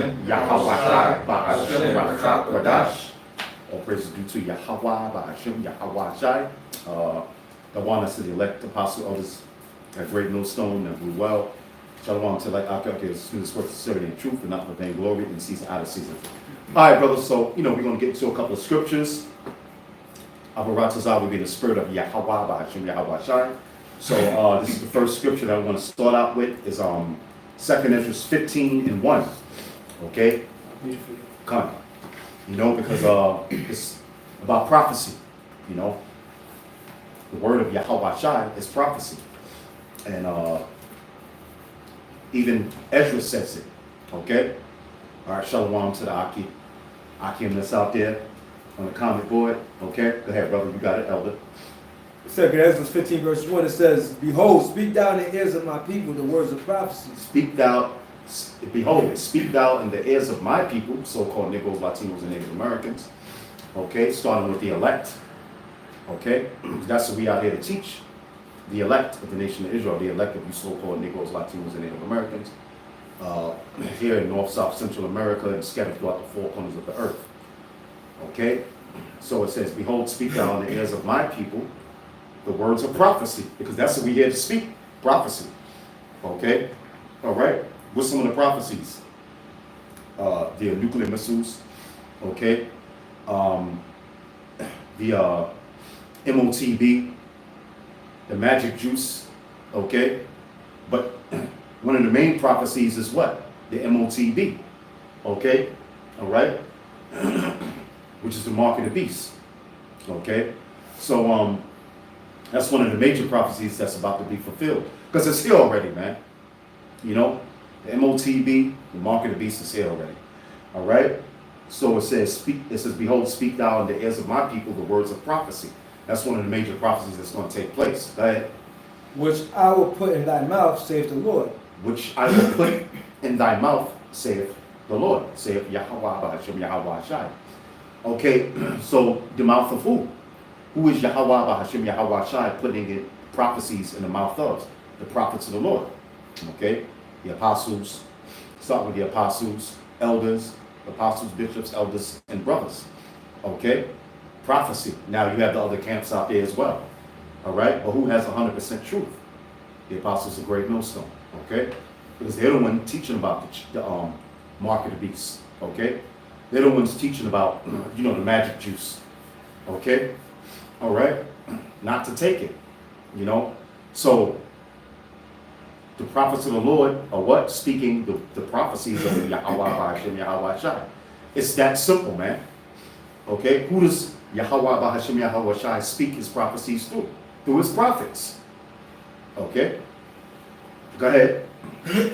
Yahawashai Ba'ashem Radash. All praise is due to Yahweh Ba'ashem Yahawashai. The one that's the elect apostle elders at Great Millstone and we well. Shalom to like Akak is students worth sincerity and truth and not for vainglory in season out of season. All right, brothers. So we're gonna get into a couple of scriptures. Abaratazah will be the spirit of Yahweh Ba'ashem Yahawashai. So this is the first scripture that I want to start out with is 2nd Ezra 15:1. Okay, come, because it's about prophecy. The word of Yahweh Shai is prophecy, and even Ezra says it. Okay, all right. Shalom to the Akim that's out there on the comment board. Okay, go ahead, brother. You got it, elder. 2nd Ezra 15 verse 1, it says, "Behold, speak thou in the ears of my people the words of prophecy." Behold, speak thou in the ears of my people, so-called Negroes, Latinos, and Native Americans. Okay, starting with the elect. Okay, that's what we out here to teach. The elect of the nation of Israel, the elect of you so-called Negroes, Latinos, and Native Americans, here in North, South, Central America, and scattered throughout the four corners of the earth. Okay, so it says, "Behold, speak thou in the ears of my people the words of prophecy," because that's what we here to speak, prophecy. Okay, all right. What's some of the prophecies? The nuclear missiles. Okay, the MOTB, the magic juice. Okay, but one of the main prophecies is what? The MOTB. Okay, all right, which is the mark of the beast. Okay, so that's one of the major prophecies that's about to be fulfilled. Because it's here already, man. The MOTB, the mark of the beast is here already. All right? So it says, "Behold, speak thou in the ears of my people the words of prophecy." That's one of the major prophecies that's going to take place. Go ahead. "Which I will put in thy mouth, saith the Lord." "Which I will put in thy mouth, saith the Lord," saith Yahweh Ba'ashem Yahweh Shai. Okay, so the mouth of who? Who is Yahweh Ba'ashem Yahweh Shai putting in prophecies in the mouth of? The prophets of the Lord. Okay, the apostles. Start with the apostles, elders, apostles, bishops, elders, and brothers. Okay, prophecy. Now you have the other camps out there as well. All right, but who has 100% truth? The apostles of Great Millstone. Okay, because they're the ones teaching about the mark of the beast. Okay, they're the ones teaching about the magic juice. Okay. All right, not to take it, So the prophets of the Lord are what? Speaking the prophecies of Yahweh Ba'ashem Yahweh Shai. It's that simple, man. Okay, who does Yahweh Ba'ashem Yahweh Shai speak his prophecies through? Through his prophets. Okay, go ahead.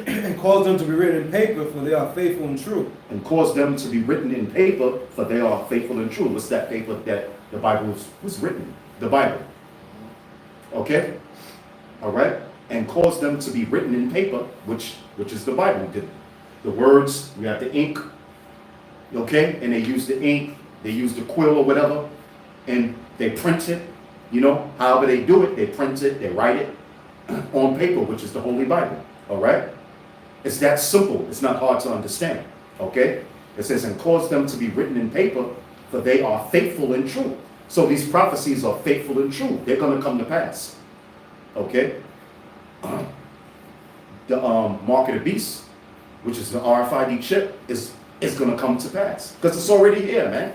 "And cause them to be written in paper, for they are faithful and true." And cause them to be written in paper, for they are faithful and true. What's that paper that the Bible was written? The Bible. Okay? All right? And cause them to be written in paper, which is the Bible. The words, we have the ink. Okay? And they use the ink, they use the quill or whatever, and they print it. However they do it, they print it, they write it on paper, which is the Holy Bible. All right? It's that simple. It's not hard to understand. Okay? It says, "And cause them to be written in paper, for they are faithful and true." So these prophecies are faithful and true. They're going to come to pass. Okay? The mark of the beast, which is the RFID chip, is going to come to pass. Because it's already here, man.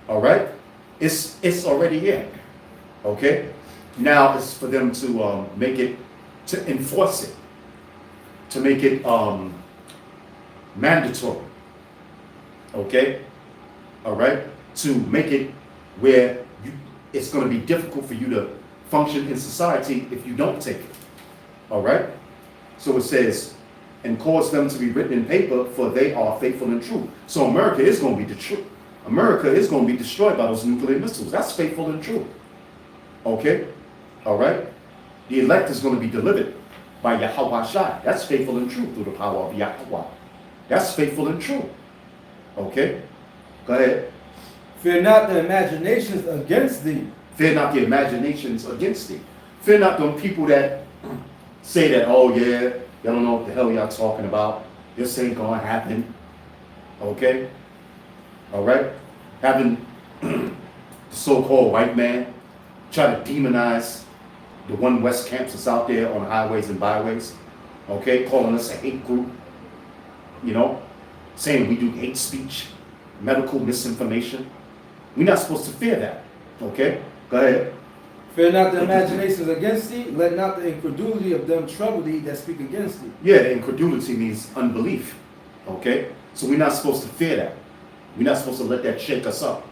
All right? It's already here. Okay? Now it's for them to make it, to enforce it, to make it mandatory. Okay? All right? To make it where it's going to be difficult for you to function in society if you don't take it. All right? So it says, "And cause them to be written in paper, for they are faithful and true." So America is going to be destroyed by those nuclear missiles. That's faithful and true. Okay? All right? The elect is going to be delivered by Yahweh Shai. That's faithful and true through the power of Yahweh. That's faithful and true. Okay? Go ahead. "Fear not the imaginations against thee." Fear not the imaginations against thee. Fear not them people that say that, "Oh yeah, y'all don't know what the hell y'all talking about. This ain't gonna happen." Okay? All right? Having the so-called white man try to demonize the One West camps that's out there on highways and byways. Okay? Calling us a hate group. You know? Saying we do hate speech, medical misinformation. We're not supposed to fear that. Okay? Go ahead. Fear not the imaginations against thee, let not the incredulity of them trouble thee that speak against thee. Yeah, the incredulity means unbelief. Okay? So we're not supposed to fear that. We're not supposed to let that shake us up.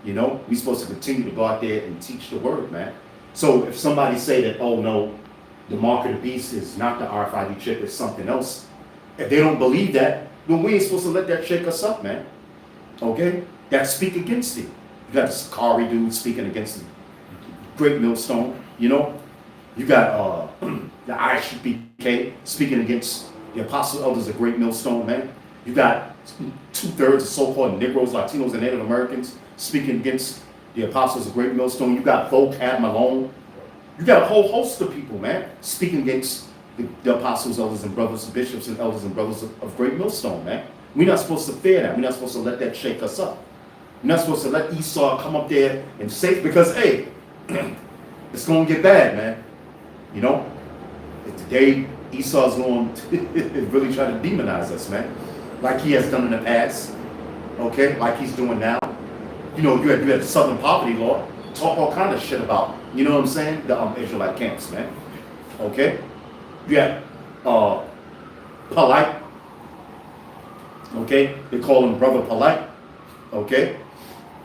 You know? We're supposed to continue to go out there and teach the word, man. So if somebody say that, oh no, the mark of the beast is not the RFID chip, it's something else. If they don't believe that, then we ain't supposed to let that shake us up, man. Okay? That speak against it. You got the Sakari dude speaking against the Great Millstone, you know? You got the ISBK speaking against the apostle elders of Great Millstone, man. You got 2/3 of so-called Negroes, Latinos, and Native Americans speaking against the apostles of Great Millstone. You got Vocab Malone. You got a whole host of people, man, speaking against the apostles, elders, and brothers, bishops, and elders and brothers of Great Millstone, man. We're not supposed to fear that. We're not supposed to let that shake us up. We're not supposed to let Esau come up there and say, because, hey, it's going to get bad, man. You know? Today, Esau's going to really try to demonize us, man. Like he has done in the past. Okay? Like he's doing now. You know, you had the Southern Poverty Law. Talk all kind of shit about, you know what I'm saying? The Israelite camps, man. Okay? You got Polite. Okay? They call him Brother Polite. Okay?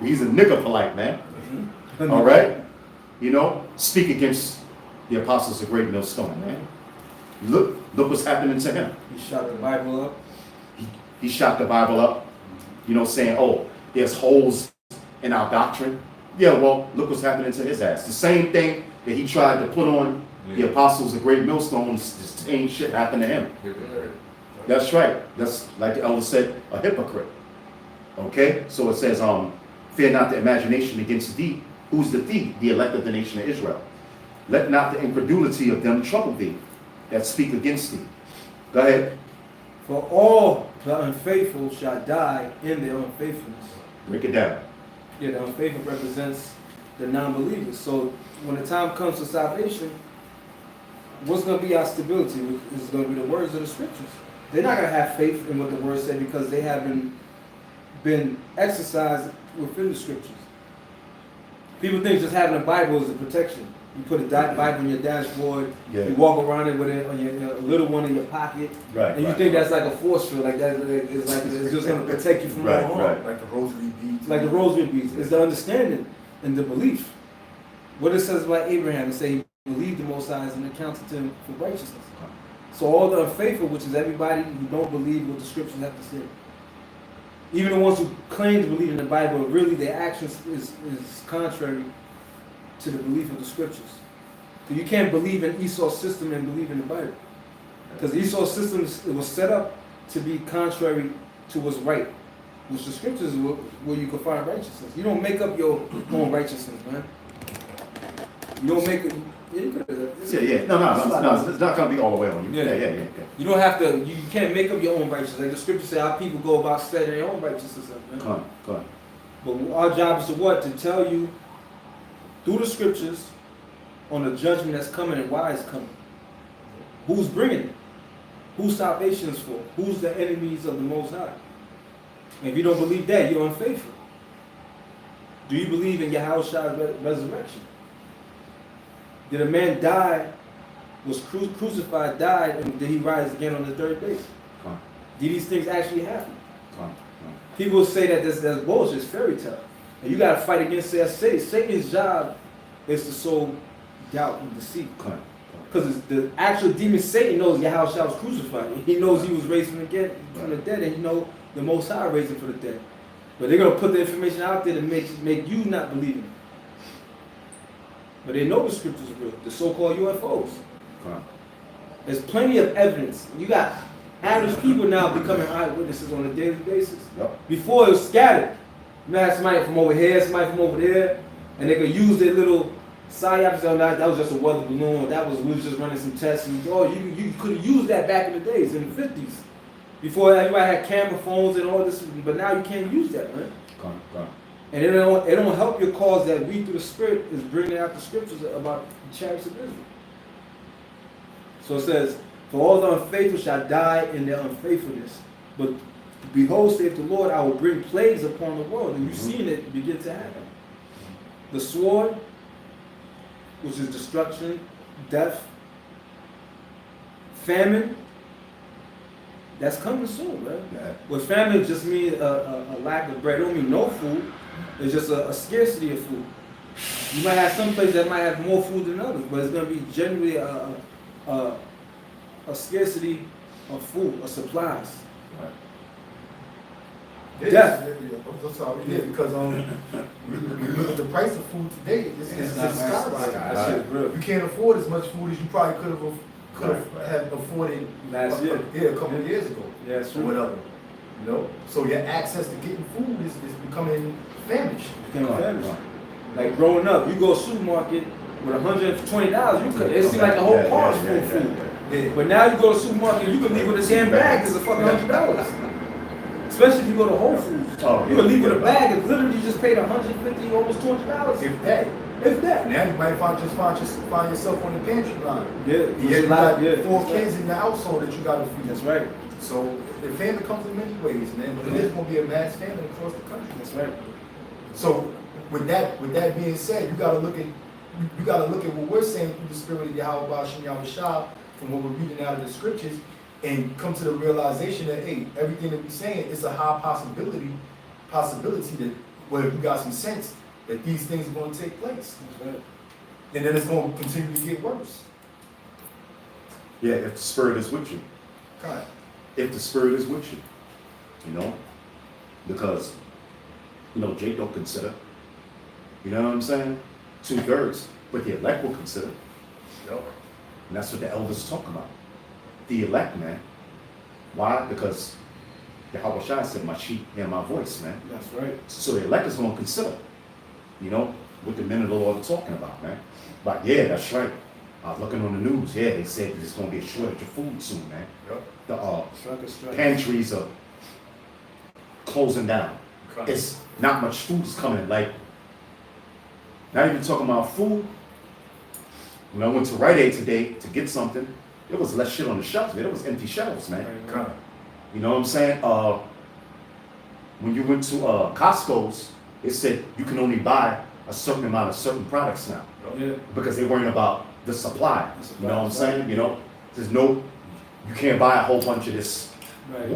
He's a nigger polite, man. Mm-hmm. All right? You know, speak against the apostles of Great Millstone, man. Look what's happening to him. He shot the Bible up. He shot the Bible up, you know, saying, oh, there's holes in our doctrine. Yeah, well, look what's happening to his ass. The same thing that he tried to put on the apostles of Great Millstone, the same shit happened to him. That's right. That's, like the elder said, a hypocrite. Okay? So it says, fear not the imagination against thee. Who's the thee? The elect of the nation of Israel. Let not the incredulity of them trouble thee that speak against thee. Go ahead. For all the unfaithful shall die in their unfaithfulness. Break it down. Yeah, the unfaithful represents the non-believers. So when the time comes to salvation, what's going to be our stability? It's going to be the words of the scriptures. They're not going to have faith in what the words say because they haven't been exercised within the scriptures. People think just having a Bible is a protection. You put a Bible in your dashboard, you walk around it with it on your little one in your pocket, and you think that's like a force field, like that. It's like it's just going to protect you from all harm. Like the rosary beads. Like the rosary beads. It's the understanding and the belief. What it says about Abraham, it says he believed the Most High and accounted to him for righteousness. So all the unfaithful, which is everybody who don't believe what the scriptures have to say, even the ones who claim to believe in the Bible, really their actions is contrary to the belief of the scriptures. So you can't believe in Esau's system and believe in the Bible. Because Esau's system was set up to be contrary to what's right, which the scriptures is where you can find righteousness. You don't make up your own righteousness, man. You don't make it. No, it's not going to be all the way on you. Yeah. You don't have to, you can't make up your own righteousness. Like the scripture say, our people go about setting their own righteousness up, man. Come on. But our job is to what? To tell you through the scriptures on the judgment that's coming and why it's coming. Who's bringing it? Whose salvation is for? Who's the enemies of the Most High? And if you don't believe that, you're unfaithful. Do you believe in Yahushua's resurrection? Did a man die, was crucified, died, and did he rise again on the third day? Did these things actually happen? People say that that's bullshit, it's fairy tale. And you got to fight against that. Satan's job is to sow doubt and deceit. Because the actual demon Satan knows Yahushua was crucified. He knows he was raised from the dead, and he knows the Most High raised him from the dead. But they're going to put the information out there to make you not believe it. But they know the scriptures are real, the so-called UFOs. There's plenty of evidence. You got average people now becoming eyewitnesses on a daily basis. Before it was scattered. You had somebody from over here, somebody from over there, and they could use their little psyops on that was just a weather balloon, we was just running some tests, and you could have used that back in the days, in the 50s. Before that, you might have camera phones and all this, but now you can't use that, man. Come. And it don't help your cause that we through the Spirit is bringing out the scriptures about the chariots of Israel. So it says, for all the unfaithful shall die in their unfaithfulness. But behold, saith the Lord, I will bring plagues upon the world. And you've seen it begin to happen. The sword, which is destruction, death, famine, that's coming soon, man. Yeah. Well, famine just means a lack of bread. It don't mean no food. It's just a scarcity of food. You might have some places that might have more food than others, but it's going to be generally a scarcity of food, of supplies. Yeah, Death. I'm sorry. Yeah, because the price of food today is skyrocketing. That shit is real. You can't afford as much food as you probably could have had afforded Last year. a couple of years ago. Yeah, it's or true. whatever. You know, so your access to getting food is becoming famished. Like growing up, you go to a supermarket with $120, you could. It seems like the whole car is full of food. Yeah. But now you go to a supermarket, you can leave with a damn bag that's a fucking $100. Especially if you go to Whole Foods. Oh, You can leave with a bag and literally just paid $150, almost $200. If that. If that. Now you might find yourself on the pantry line. Yeah, You got yeah. 4 kids in the household that you got to feed. That's right. So the famine comes in many ways, man. But there's going to be a mass famine across the country. That's right. So with that being said, you gotta look at what we're saying through the spirit of Yahweh Ba'ashem Yahweh Shah, from what we're reading out of the scriptures, and come to the realization that hey, everything that we're saying is a high possibility that well, if you got some sense that these things are going to take place. That's right. And then it's going to continue to get worse. Yeah, if the Spirit is with you. God. If the Spirit is with you. You know? Because, Jake don't consider. You know what I'm saying? 2/3. But the elect will consider. Yep. And that's what the elders talk about. The elect, man. Why? Because Yahweh Shai said, my sheep hear my voice, man. That's right. So the elect is going to consider, what the men of the Lord are talking about, man. Like, yeah, that's right. I was looking on the news. Yeah, they said there's going to be a shortage of food soon, man. Yep. The pantries are closing down. God. It's not much food is coming. Like, not even talking about food. When I went to Rite Aid today to get something, there was less shit on the shelves, man. There was empty shelves, man. God. You know what I'm saying? When you went to Costco's, it said you can only buy a certain amount of certain products now. Yeah. Because they worrying about the supply. The supply, You know what I'm right. saying? There's you can't buy a whole bunch of this. Right.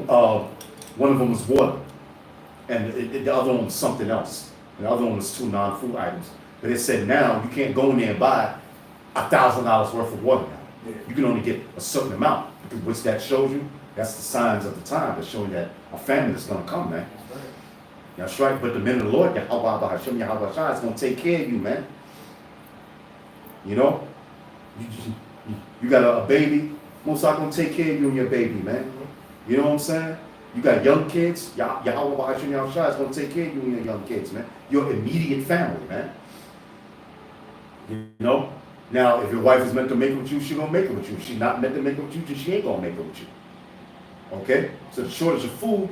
One of them was water, and the other one was something else. And the other one was 2 non-food items. But it said now you can't go in there and buy $1,000 worth of water now. Yeah. You can only get a certain amount, which that shows you. That's the signs of the time that's showing that a famine is going to come, man. That's right. That's right. But the men of the Lord, Yahweh Ba'ashem Yahweh Shai, is going to take care of you, man. You got a baby, most likely going to take care of you and your baby, man. You know what I'm saying? You got young kids, Yahweh Ba'ashem Yahweh Shai is going to take care of you and your young kids, man. Your immediate family, man. Now, if your wife is meant to make it with you, she's going to make it with you. If she's not meant to make it with you, then she ain't going to make it with you. Okay? So the shortage of food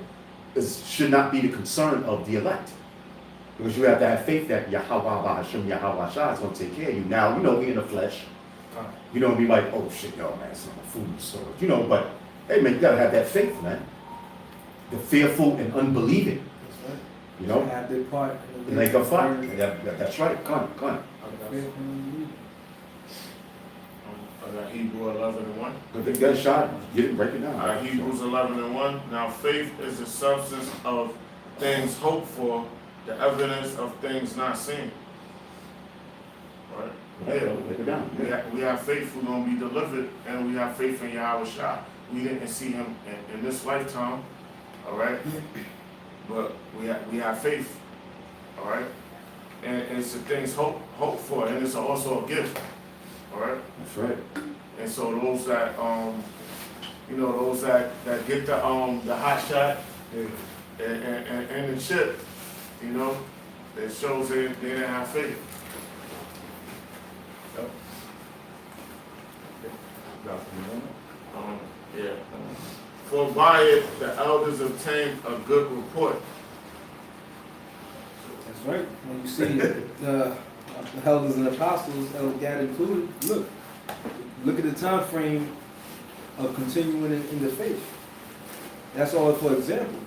should not be the concern of the elect. Because you have to have faith that Yahweh Ba'ashem Yahweh Shai is going to take care of you. Now, we in the flesh. God. Be like, oh shit, yo, man, it's not food in the store. But, hey, man, you got to have that faith, man. The fearful and unbelieving. That's right. You know? Have their part in And they go fight. That's right. Come on. I got Hebrew 11:1. But they got shot. Get it, break it down. Hebrews 11:1. Now faith is the substance of things hoped for, the evidence of things not seen. Right? Yeah, break it down. We have faith we're going to be delivered, and we have faith in Yahweh Shai. We didn't see him in this lifetime, all right? But we have faith, all right? And it's the things hope for, and it's also a gift, all right? That's right. And so those that those that get the hot shot and the chip, it shows they didn't have faith. Yeah. For by it the elders obtained a good report. That's right. When you see the elders and apostles, Elder Gad included, look at the time frame of continuing in the faith. That's all for example.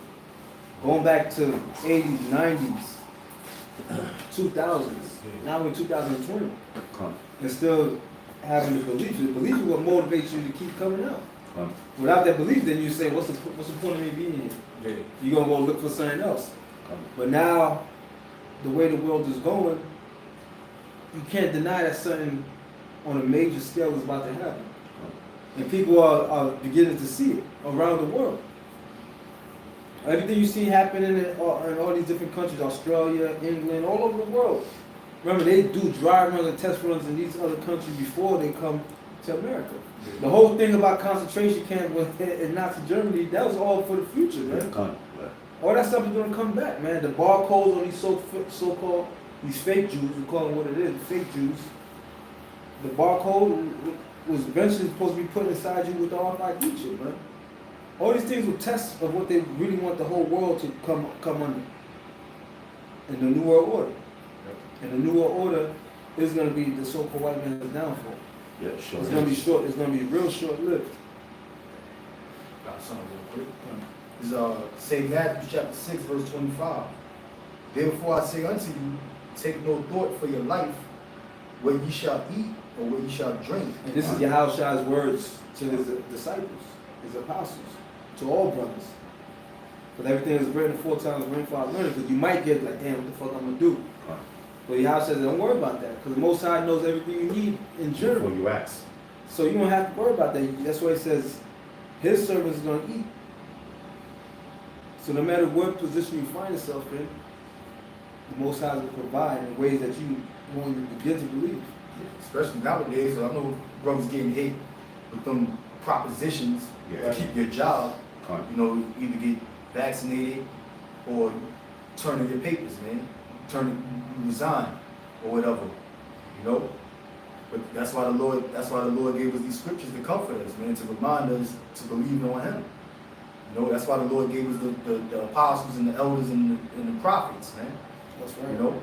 Going back to 80s, 90s, 2000s, now we're in 2020, Come, and still having the belief. The belief is what motivates you to keep coming out. come, Without that belief, then you say, what's the point of me being here? You're gonna go look for something else. come. But now, the way the world is going, you can't deny that something on a major scale is about to happen. And people are beginning to see it around the world. Everything you see happening in all these different countries, Australia, England, all over the world. Remember, they do dry runs and test runs in these other countries before they come to America. The whole thing about concentration camp in Nazi Germany, that was all for the future, man. Come, yeah. All that stuff is gonna come back, man. The barcodes on these so-called these fake Jews, we call them what it is, fake Jews. The barcode was eventually supposed to be put inside you with the RFID chip, man. All these things were tests of what they really want the whole world to come under. In the New World Order. And the New World Order is gonna be the so-called white man's downfall. Yeah, sure. It's gonna be short. It's gonna be real short-lived. Got something real quick. It's St. Matthew chapter 6, verse 25. Therefore I say unto you, take no thought for your life, what ye shall eat or what ye shall drink. And this is Yahushua's words to his disciples, his apostles, to all brothers. But everything is written 4 times written for our learning, because you might get like, damn, what the fuck I'm gonna do? Come. But Yahweh says, don't worry about that, because the Most High knows everything you need in Before general. you ask. So you don't have to worry about that. That's why he says his servants are gonna eat. So no matter what position you find yourself in, the Most High will provide in ways that you won't even begin to believe. Especially nowadays, I know brothers getting hit with them propositions Yeah. to keep your job. Come. You know, either get vaccinated or turn in your papers, man. You resign or whatever. You know? But that's why the Lord gave us these scriptures to comfort us, man, to remind us to believe on him. You know, that's why the Lord gave us the apostles and the elders and the prophets, man. That's You know?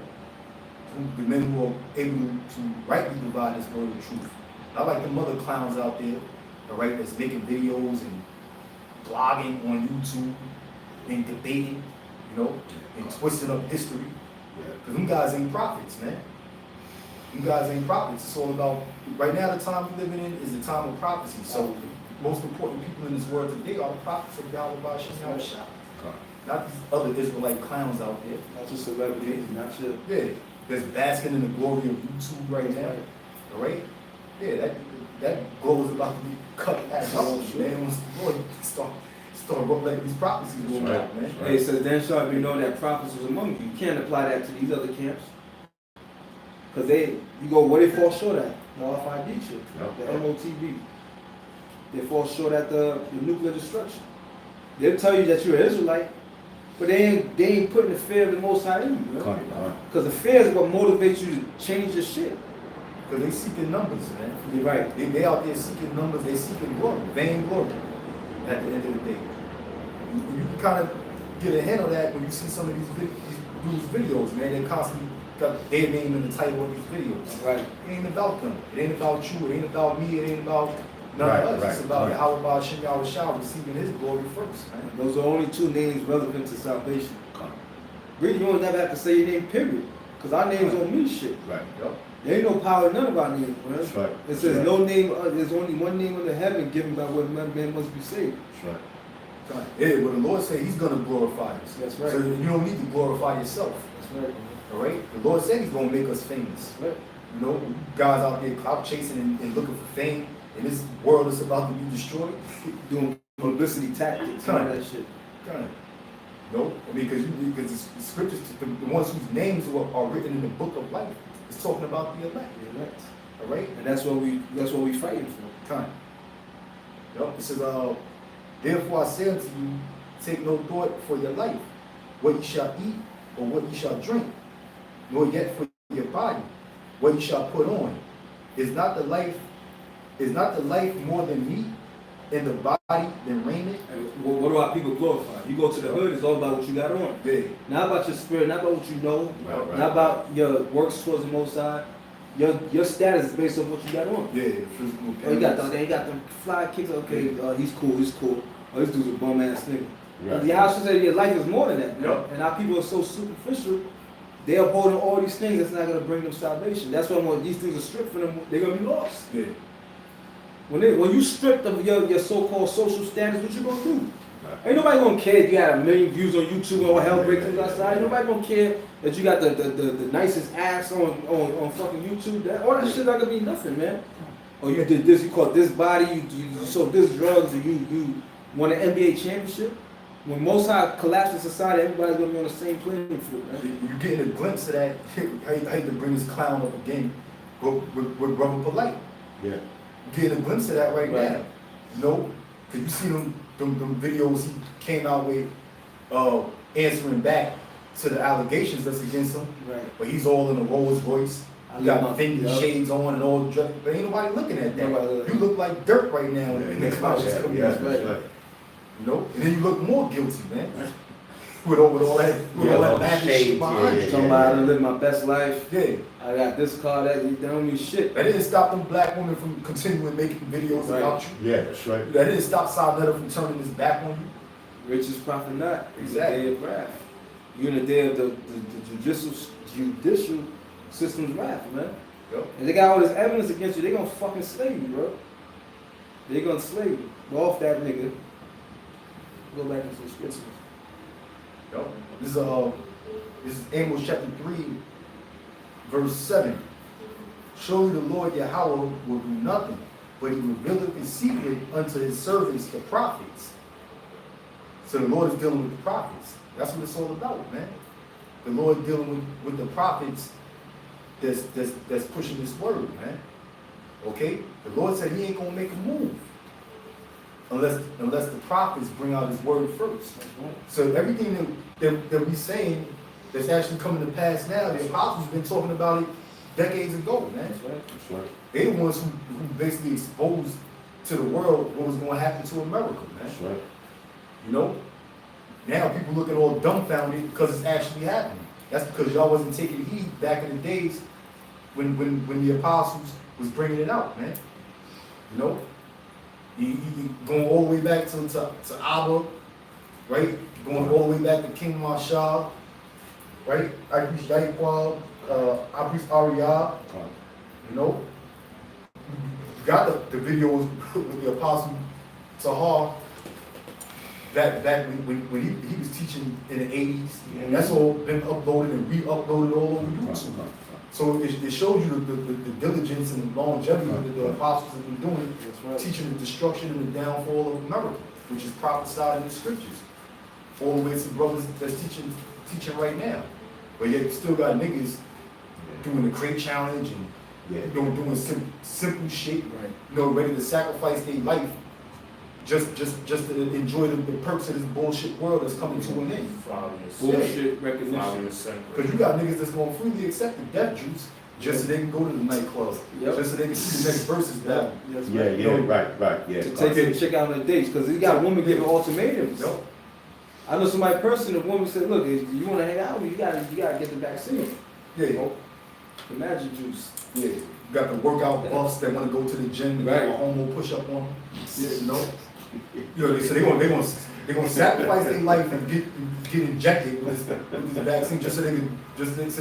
The men who are able to rightly divide this word of truth. Not like them other clowns out there, all right, that's making videos and blogging on YouTube and debating, you know, and twisting up history. Because them guys ain't prophets, man. Them guys ain't prophets. It's all about, right now the time we're living in is the time of prophecy. So the most important people in this world today are the prophets of Yahweh Bashim Yahushua. Come. Not these other Israelite clowns out there. Not just celebrities, not your Yeah, that's basking in the glory of YouTube right now. All right? Yeah, that glow is about to be cut at all, man. Once the Lord start letting these prophecies go That's out, right. man. Hey, it says, then shall we know that prophets was among you. You can't apply that to these other camps. Because you go, where they fall short at? The RFID chip, Yep. the MOTB. They fall short at the nuclear destruction. They'll tell you that you're an Israelite, but they ain't putting the fear of the Most High in you. Come. Come. Because the fear is what motivates you to change your shit. Because they seeking numbers, man. You're right. They out there seeking numbers, they seeking glory, vain glory at the end of the day. You can kind of get a hint of that when you see some of these dudes' videos, man. They constantly got their name in the title of these videos. Right. It ain't about them. It ain't about you. It ain't about me. It ain't about none Right, of us. right, It's about right. Yahweh Bashim Yahushua receiving his glory first, man. Those are only 2 names relevant to salvation. Come. Really, you don't never have to say your name, period. Because our names don't mean shit. Right. Yup. There ain't no power in none of our names, man. That's right. It says That's no name, there's only one name under heaven given by what man must be saved. That's right. Yeah, what the Lord said, he's going to glorify us. That's right. So you don't need to glorify yourself. That's right. All right? The Lord said he's going to make us famous. Right. You know, guys out there clout chasing and looking for fame, and this world is about to be destroyed. Doing publicity tactics and all that shit. Kind of. No, I mean, because the scriptures, the ones whose names are written in the book of life, is talking about the elect. You're right. All right? And that's what we fighting for. Kind. Yup. It says, therefore I say unto you, take no thought for your life, what ye shall eat or what ye shall drink, nor yet for your body, what ye shall put on. Is not the life more than meat, in the body than raiment. And what do our people glorify? You go to the hood, it's all about what you got on. Yeah. Not about your spirit, not about what you know, Right. not about your works towards the Most High. Your status is based on what you got on. Yeah, the physical Oh, you got appearance. them fly kicks. Okay, he's cool. Oh, this dude's a bum ass nigga. Right. Your should say your life is more than that, man. Yup. And our people are so superficial. They're upholding all these things that's not gonna bring them salvation. That's why when these things are stripped from them, they're gonna be lost. Yeah. When you stripped of your so-called social status, what you gonna do? Ain't nobody gonna care if you got 1 million views on YouTube or hell breakthroughs outside. Ain't nobody gonna care that you got the nicest ass on fucking YouTube. All that shit not gonna be nothing, man. Oh, you did this, you caught this body, you sold this drugs, or you won an NBA championship. When Most High collapses society, everybody's gonna be on the same playing field, man. You're getting a glimpse of that. I hate to bring this clown up again, but with Brother Polite. Yeah. You're getting a glimpse of that right Right. now. You know? Cause you see them videos he came out with answering back to the allegations that's against him. Right. But he's all in a Rolls Royce. I You got love my- Fendi yup. shades on and all dressed. But ain't nobody looking at that. Nobody looking. You look like dirt right now in the clouds Yeah, coming yeah, out. right. right. You know? And then you look more guilty, man. with all that bad shit shades, behind yeah, you. Somebody I done live my best life. Yeah. I got this car, that don't mean shit. That didn't stop them black women from continuing making videos Right. about you. Yeah, that's right. That didn't stop Sarnetta from turning his back on you. Riches profit not. It's the Exactly. day of wrath. You in the day of the judicial system's wrath, man. Yep. And they got all this evidence against you, they gonna fucking slay you, bro. They gonna slay you. Go off that nigga. Go back into the scriptures. Yep. This is Amos chapter 3, verse 7. Surely the Lord Yahweh will do nothing, but he revealeth his secret unto his servants, the prophets. So the Lord is dealing with the prophets. That's what it's all about, man. The Lord dealing with the prophets that's pushing this word, man. Okay? The Lord said he ain't gonna make a move unless the prophets bring out his word first. So everything that we saying that's actually coming to pass now, the apostles have been talking about it decades ago, man. That's right. That's right. They the ones who basically exposed to the world what was going to happen to America, man. That's right. You know? Now people looking all dumbfounded because it's actually happening. That's because y'all wasn't taking heed back in the days when the apostles was bringing it out, man. You know? You going all the way back to Abba, right? Going all the way back to King Marshall, right? Abris Yaikwab, Abris Ariyah, you know? You got the videos with the apostle Tahar back when he was teaching in the 80s. And that's all been uploaded and re-uploaded all over YouTube. So it shows you the diligence and the longevity that the apostles have been doing, That's right. teaching the destruction and the downfall of America, which is prophesied in the scriptures. All the way to brothers that's teaching right now. But yet you still got niggas doing the crate challenge and Yeah. doing simple shit, Right. you know, ready to sacrifice their life just to enjoy the perks of this bullshit world that's coming to an end. Bullshit recognition. Because you got niggas that's gonna freely accept the death juice just so they can go to the nightclub, Yep. just so they can see the next verses battle. That's Yeah, right. yeah, right, yeah. To take the chick out on dates, because he got women giving ultimatums. Yep. I know somebody personal, the woman said, look, if you want to hang out with me, you gotta get the vaccine. Yeah, The magic juice. yeah. You got the workout buffs that wanna go to the gym and Right. have a homo push up on them. Yeah, you know? You know, so they gonna sacrifice their life and get injected with this vaccine just so they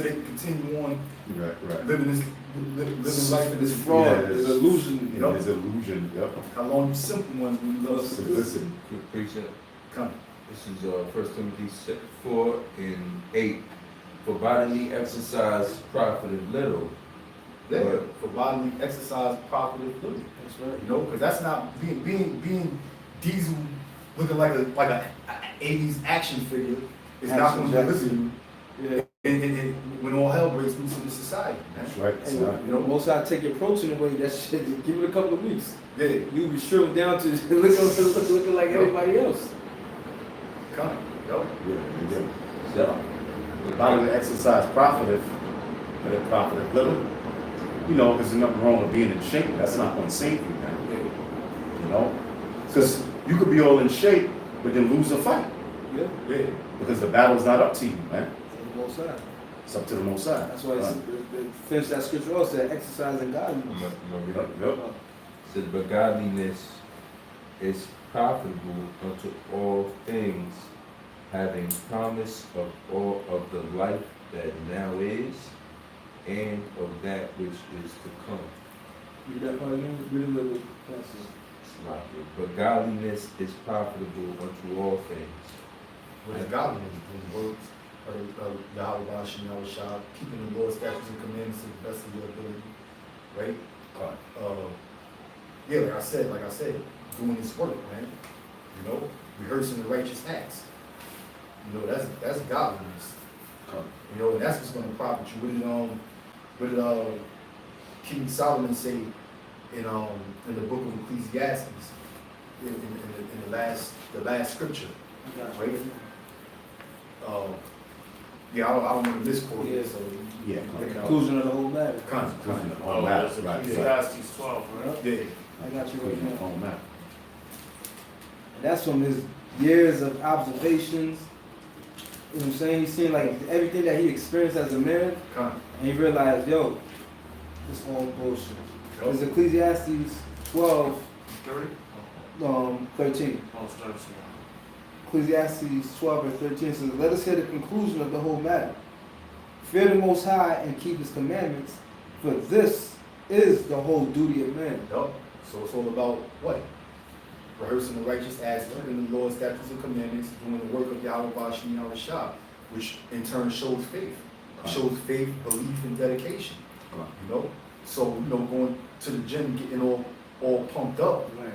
can continue on Right. living life in This this fraud, Yeah, this it's- illusion. You know, there's illusion, yep. How long you simple ones when you love simplicity. Listen, Precept. Come. This is 1 Timothy 4:8. For bodily exercise profited little. Yeah, for bodily exercise, properly living. That's right. You know, because that's not being Diesel looking like a 80s action figure is not going to deliver you. Yeah. And when all hell breaks loose in the society, man. that's right. It's And, not. you know, most I take your protein away, that shit, give it a couple of weeks. Yeah, You'll be shriveled down to looking like everybody else. come. Yo. Yeah. So, the bodily exercise profiteth, but it profiteth little. You know, there's nothing wrong with being in shape. That's not going to save you, man. You know, Because you could be all in shape, but then lose a fight. Yeah. Yeah. Because the battle's not up to you, man. On both sides. It's up to the Most High. That's why it's, finish that scripture also said exercising godliness. Yep, yep. Said, but godliness is profitable unto all things, having promise of all of the life that now is, and of that which is to come. Read that part again. Read it a little bit. Sloppy. But godliness is profitable unto all things. What is godliness? The words of Yahweh Bashim Yahweh Shah, keeping the Lord's statutes and commandments to the best of your ability, right? Yeah, like I said, doing this work, man. You know, rehearsing the righteous acts. You know, that's godliness. You know, and that's what's going to profit you. What did King Solomon say in the book of Ecclesiastes in the last scripture, right? Yeah, I don't want to misquote it, so Yeah, The conclusion of the whole matter. Conclusion. all matters, that's right, right. Ecclesiastes 12, right? Yeah. I got you right now. All matters. And that's from his years of observations. You know what I'm saying? He's seen like everything that he experienced as a man, Con. and he realized, yo, this all bullshit. Yup. It's Ecclesiastes 12, 30? 13. Oh, it's 13. Ecclesiastes 12 and 13 says, let us hear the conclusion of the whole matter. Fear the Most High and keep His commandments, for this is the whole duty of man. Yup. So it's all about what? Rehearsing the righteous acts, keeping the Lord's statutes and commandments, doing the work of Yahweh Bashim Yahweh Shah, which in turn shows faith. Shows faith, belief, and dedication. You know? So, you know, going to the gym, getting all pumped up, Right.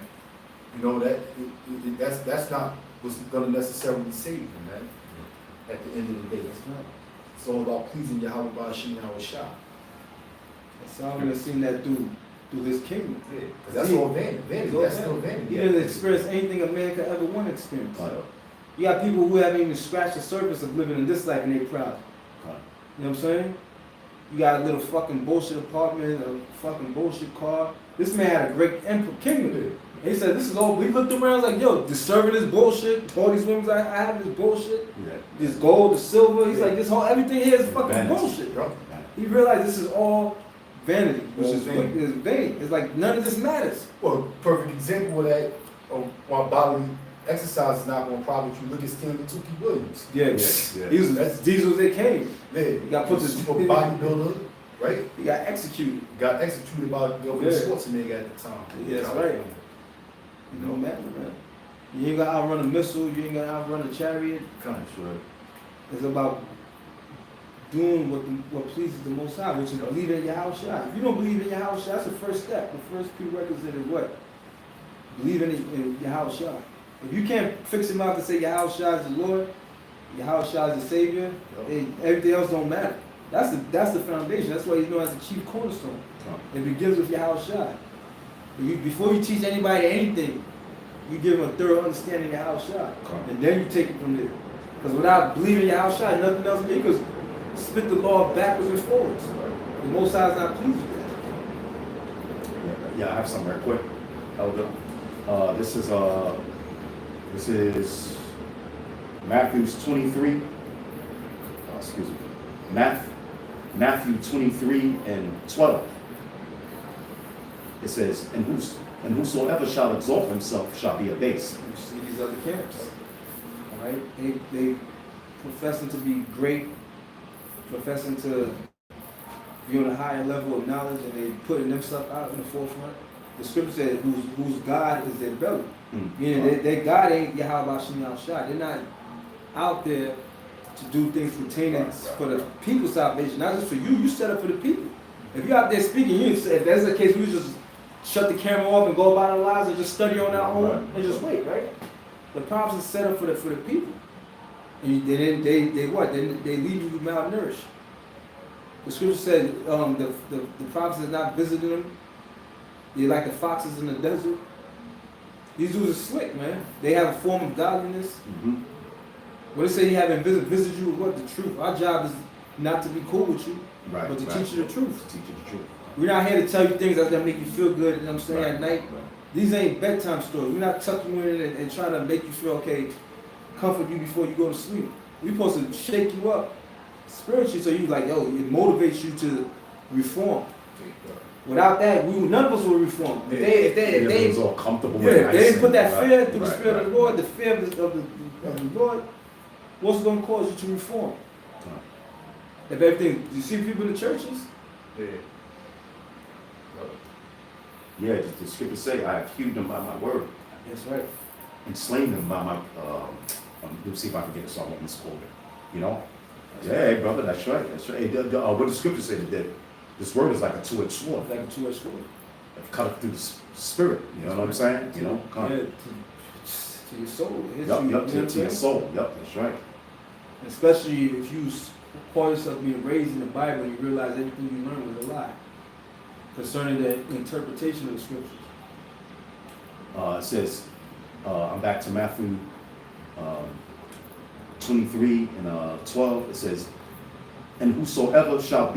you know, that's not what's gonna necessarily save you, man. At the end of the day. It's all about pleasing Yahweh Bashim Yahweh Shah. Solomon has seen that through his kingdom. Yeah. 'Cause that's all vanity. That's still vanity. He didn't experience anything a man could ever want to experience. Right. You got people who haven't even scratched the surface of living in this life and they're proud. Right. You know what I'm saying? You got a little fucking bullshit apartment, a fucking bullshit car. This man had a great kingdom. And he said, this is all, we looked around like, yo, this serving is bullshit. All these women I have is bullshit. Yeah. This gold, this silver. He's Yeah. like, this whole, everything here is fucking Vanity. bullshit. Yup. He realized this is all vanity, which All is vain. vain. It's like none of this matters. Well, perfect example of that, of why bodily exercise is not going to profit you. Look at Stanley Tookie Williams. Yeah, Yeah. He was That's- diesel as they came. Yeah, You got put he's a this- super bodybuilder, right? He got executed. Got executed by Yeah. Schwarzenegger at the time. Yeah, that's right. You know, man. You ain't gonna outrun a missile. You ain't gonna outrun a chariot. Kind Sure. It's about doing what pleases the Most High, which is believing in Yahweh Shai. If you don't believe in Yahweh Shai, that's the first step. The first prerequisite is what? Believing in Yahweh Shai. If you can't fix him out to say Yahweh Shai is the Lord, Yahweh Shai is the Savior, then everything else don't matter. That's the foundation. That's why he's known as the chief cornerstone. It begins with Yahweh Shai. Before you teach anybody anything, you give them a thorough understanding of Yahweh Shai. And then you take it from there. Because without believing in Yahweh Shai, nothing else, you could spit the law backwards and forwards. The Most High is not pleased with that. Yeah, I have some right quick, Elder. This is Matthew's 23. Excuse me. Matthew 23 and 12. It says, and whosoever shall exalt himself shall be abased. You see these other camps. All right? They professing to be great, professing to be on a higher level of knowledge, and they putting themselves out in the forefront. The scripture says, whose God is their belly. Meaning their God ain't Yahweh Shem Shai. They're not out there to do things pertaining for the people's salvation, not just for you. You set up for the people. If you're out there speaking, if that's the case, we just shut the camera off and go about our lives and just study on our own and just wait, right? The prophets is set up for the people. And then they leave you malnourished. The scripture said the prophets is not visiting them. They're like the foxes in the desert. These dudes are slick, man. They have a form of godliness. Mm-hmm. When they say he haven't visited you with what? The truth. Our job is not to be cool with you, Right. but to right. teach you the truth. To teach you the truth. We're not here to tell you things that's gonna make you feel good, you know what I'm saying, Right, at night. right. These ain't bedtime stories. We're not tucking you in and trying to make you feel okay, comfort you before you go to sleep. We're supposed to shake you up spiritually so you like, yo, it motivates you to reform. Without that, none of us will reform. If It was all comfortable. they and nice didn't put and- that right, fear through the right, spirit right. of the Lord, the fear of the Lord, what's going to cause you to reform? If everything, you see people in the churches? Yeah, the scripture say, I have healed them by my word That's right. and slain them by my, let's see if I can get this all misquoted. You know? Yeah, brother, that's right. That's right. What the scripture said, that this word is like a two-edged sword. Like a two-edged sword. Cut it through the spirit. You know what I'm saying? You know? Yeah, Come. to your soul. It hits Yup, you, yup, you know to what I'm your saying? soul. Yup, that's right. Especially if you call yourself being raised in the Bible and you realize everything you learned was a lie concerning the interpretation of the scriptures. It says, I'm back to Matthew 23 and 12. It says, and whosoever shall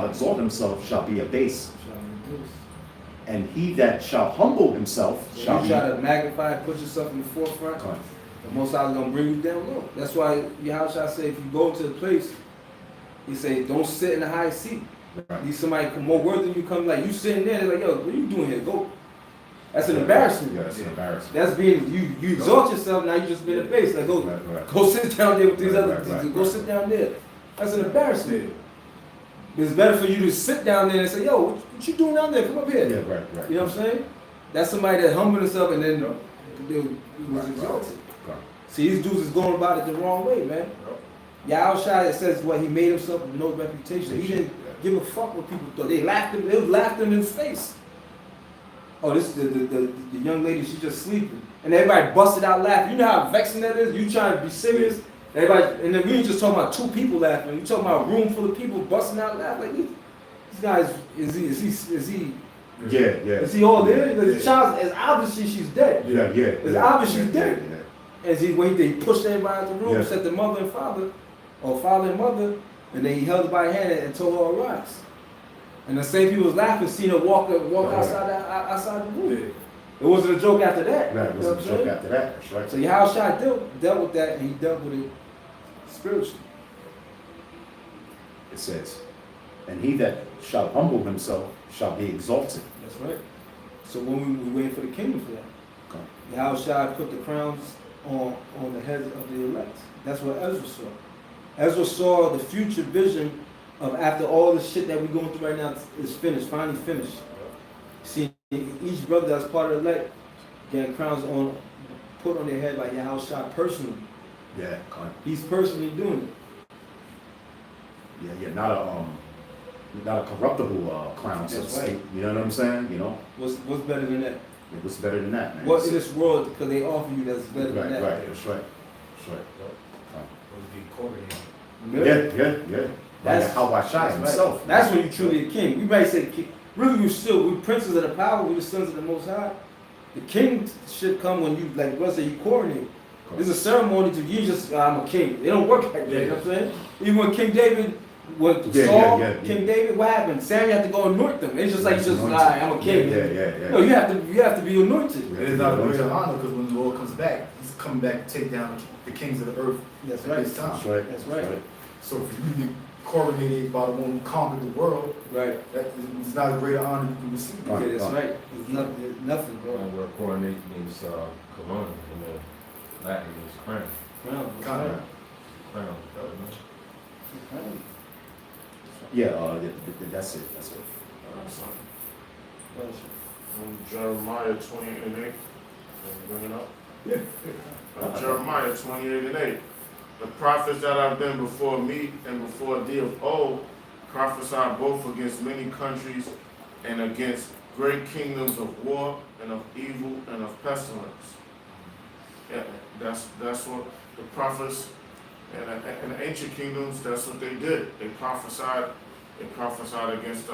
exalt himself shall be abased, and he that shall humble himself So shall you be. try to magnify and put yourself in the forefront, Come on. the Most High is going to bring you down low. That's why Yahushua say if you go to a place, he say don't sit in the high seat. Right. Need somebody more worthy than you come like you sitting there, they're like, yo, what are you doing here? Go. That's an embarrassment. Yeah, that's an embarrassment. That's being you exalt yourself, now you just been a base. Like go Right. go sit down there with these Right, other right, go right. sit down there. That's an embarrassment. It's better for you to sit down there and say, yo, what you doing down there? Come up here. Yeah, right. You know what I'm saying? That's somebody that humbled himself and then they was Right, exalted. right. See, these dudes is going about it the wrong way, man. Yahushua, it says what he made himself with no reputation. He didn't give a fuck what people thought. They laughed him. They laughed him in his face. Oh, this the young lady. She's just sleeping, and everybody busted out laughing. You know how vexing that is. You trying to be serious. Everybody, and then we ain't just talking about two people laughing. We talking about a room full of people busting out laughing. Like these guys, is he Yeah. is he all there? The child is obviously she's dead. Yeah. It's obvious she's dead. Yeah. As he went, they pushed everybody out the room, Yeah. set the mother and father, or father and mother, and then he held her by the hand and told her to rise. And the same people was laughing, seeing her walk outside the room. It wasn't a joke after that. Right, it You know was what a I'm joke saying? after that. That's right. So Yahushua dealt with that, and he dealt with it spiritually. It says, and he that shall humble himself shall be exalted. That's right. So when we waiting for the kingdom for that. Okay. Yahushua put the crowns on the heads of the elect. That's what Ezra saw. Ezra saw the future vision of after all the shit that we're going through right now is finished, finally finished. See, each brother that's part of the elect getting crowns put on their head by Yahushua personally. Yeah, okay. He's personally doing it. Yeah, not a corruptible crown, so to That's right. speak. You know what I'm saying? You know, What's better than that? it was better than that, man. What in this world could they offer you that's better than that? Right, that's right. Yeah. That's how I shine himself. That's when you truly a king. We might say king. Really, we princes of the power. We the sons of the Most High. The king should come when you like. Let's say you coronate. There's a ceremony to you. Just I'm a king. They don't work like that. You know what I'm saying? Even when King David, Saul, King David, what happened? Samuel had to go anoint them. It's just like I'm a king. Yeah. No, you have to be anointed. It is not a greater honor because when the Lord comes back, he's coming back to take down the kings of the earth That's at right. this time. That's right. That's right. So for you to be coronated by the one who conquered the world, Right. that is not a greater honor you can receive. Right. Yeah, that's right. There's nothing, bro. Where coronation means corona in the Latin means crown. Crown. Crown. Crown. Yeah, that's it. That's it. Jeremiah 28:8. Bring it up. Jeremiah 28:8. The prophets that have been before me and before thee of old prophesied both against many countries and against great kingdoms of war and of evil and of pestilence. Yeah, that's what the prophets and the ancient kingdoms. That's what they did. They prophesied. They prophesied against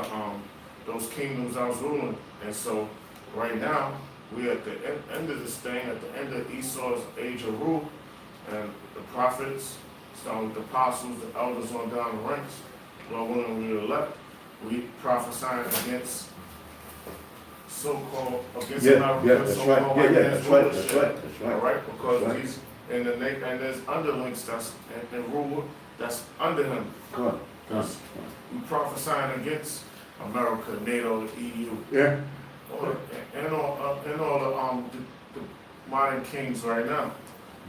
those kingdoms I was ruling. And so right now we're at the end of this thing, at the end of Esau's age of rule, and the prophets, starting with the apostles, the elders on down the ranks, Lord willing, we elect, we prophesying against so-called against Yeah, America, yeah, that's right. so-called Yeah, white yeah, man's that's right, that's rulership. right, that's right. All right, because That's right. these and there's underlings that's and rule that's under him. Good, good. We prophesying against America, NATO, the EU, Yeah, and all the modern kings right now.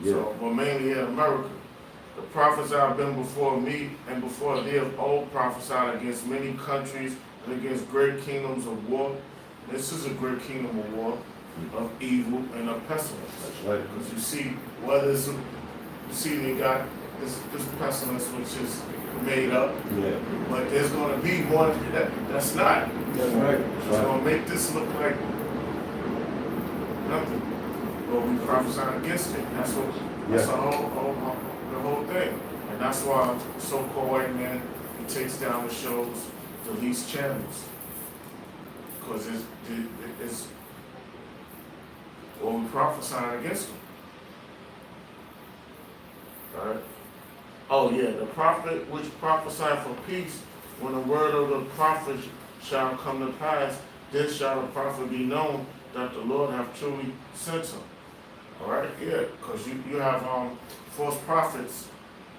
yeah, So, but mainly in America. The prophets that have been before me and before thee have all prophesied against many countries and against great kingdoms of war. This is a great kingdom of war, of evil and of pestilence. that's right. Because you see, whether it's, you see they got this pestilence which is made up, Yeah, but there's going to be one that's not. That's right. It's going to make this look like nothing. But we prophesy against it. That's what. That's Yeah. the whole thing. And that's why so-called white man, he takes down the shows, deletes channels. Because it's well, we prophesying against them. Right? Oh yeah, the prophet which prophesied for peace, when the word of the prophet shall come to pass, then shall the prophet be known that the Lord hath truly sent him. All right, yeah, because you have false prophets,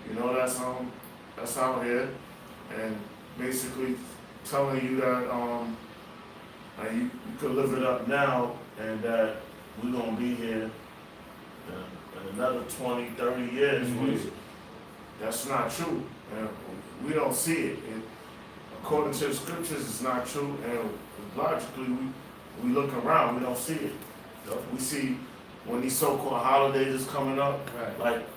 you know, that's out here, and basically telling you that you could live it up now, and that we're gonna be here in another 20, 30 years. Which, that's not true, and we don't see it. According to the scriptures, it's not true, and logically, we look around, we don't see it. We see when these so-called holidays is coming up, Right. like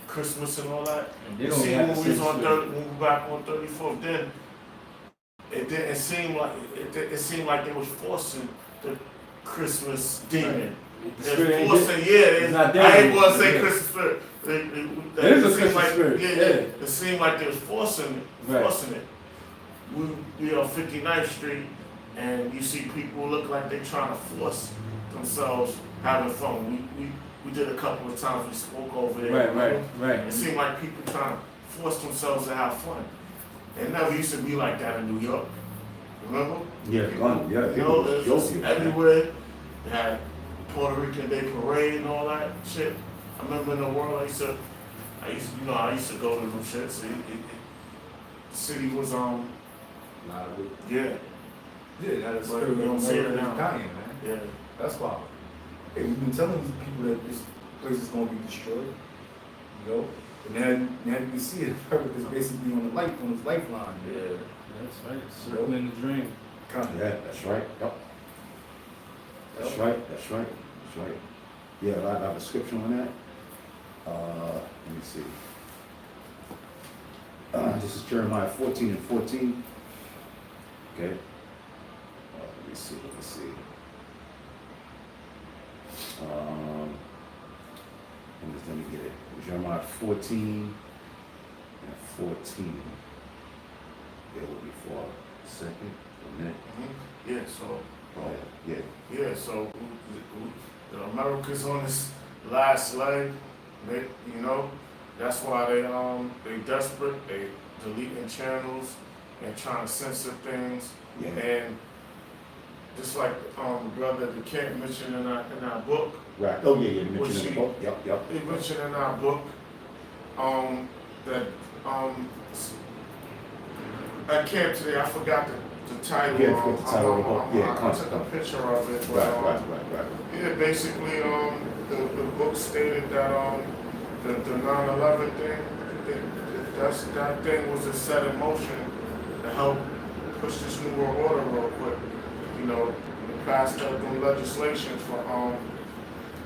Christmas and all that. And they You don't see, have when the we was same on spirit. when we were back on 34th, then it didn't seem like it seemed like they was forcing the Christmas demon. The They're spirit ain't forcing, it's not there I ain't anymore. gonna say Yeah. Christmas spirit. It is a seemed Christmas like, spirit, Yeah, yeah. It seemed like they was forcing Right. it. We on 59th Street, and you see people look like they trying to force themselves having fun. We did a couple of times. We spoke over there. Right. It seemed like people trying to force themselves to have fun. It never used to be like that in New York. Remember? yeah, gun, yeah. You know, It it was was joking, man. everywhere. They had Puerto Rican Day Parade and all that shit. I remember in the world, I used to go to them shits. The city was yeah, Yeah, that's But you don't see it now. dying, man. yeah. That's why. Hey, we've been telling these people that this place is gonna be destroyed. You know? And now you can see it. Purpose is basically on his lifeline. Yeah. That's right. Circling the dream. Kind Yeah, that's right, yep. That's right, that's right, that's right. Yeah, I have a scripture on that. Let me see. This is Jeremiah 14:14. Okay. Let me see. Let me get it. Jeremiah 14:14. Bear with me for a second, a minute. Yeah, so Yeah. so the Americans on this last leg, you know, that's why they desperate, they deleting channels and trying to censor things, Yeah. and just like brother the Kent mentioned in our book, Right. Oh, yeah, you Was mentioned in she- the book. Yep. they mentioned in our book that I came today, I forgot the title. Yeah, I forgot the title of the book. Yeah, I took a picture of it. But, Right. yeah, basically, the book stated that the 9/11 thing, that thing was a set in motion to help push this new world order real quick. You know, pass the legislation for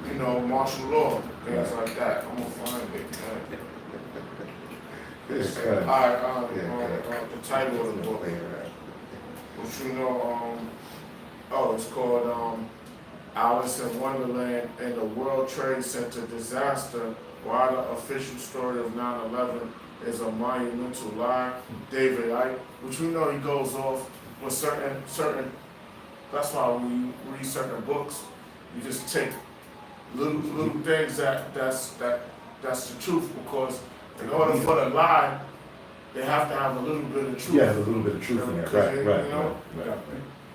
you know, martial law, things Right. like that. I'm gonna find it. It's All good. right, the title of the book. Which you know, it's called Alice in Wonderland and the World Trade Center Disaster, why the official story of 9/11 is a monumental lie. David Icke, which we know he goes off with certain, that's why when you read certain books, you just take little things that's the truth, because in order for the lie, they have to have a little bit of truth. Yeah, there's a little bit of truth in there. Because, Right. you know,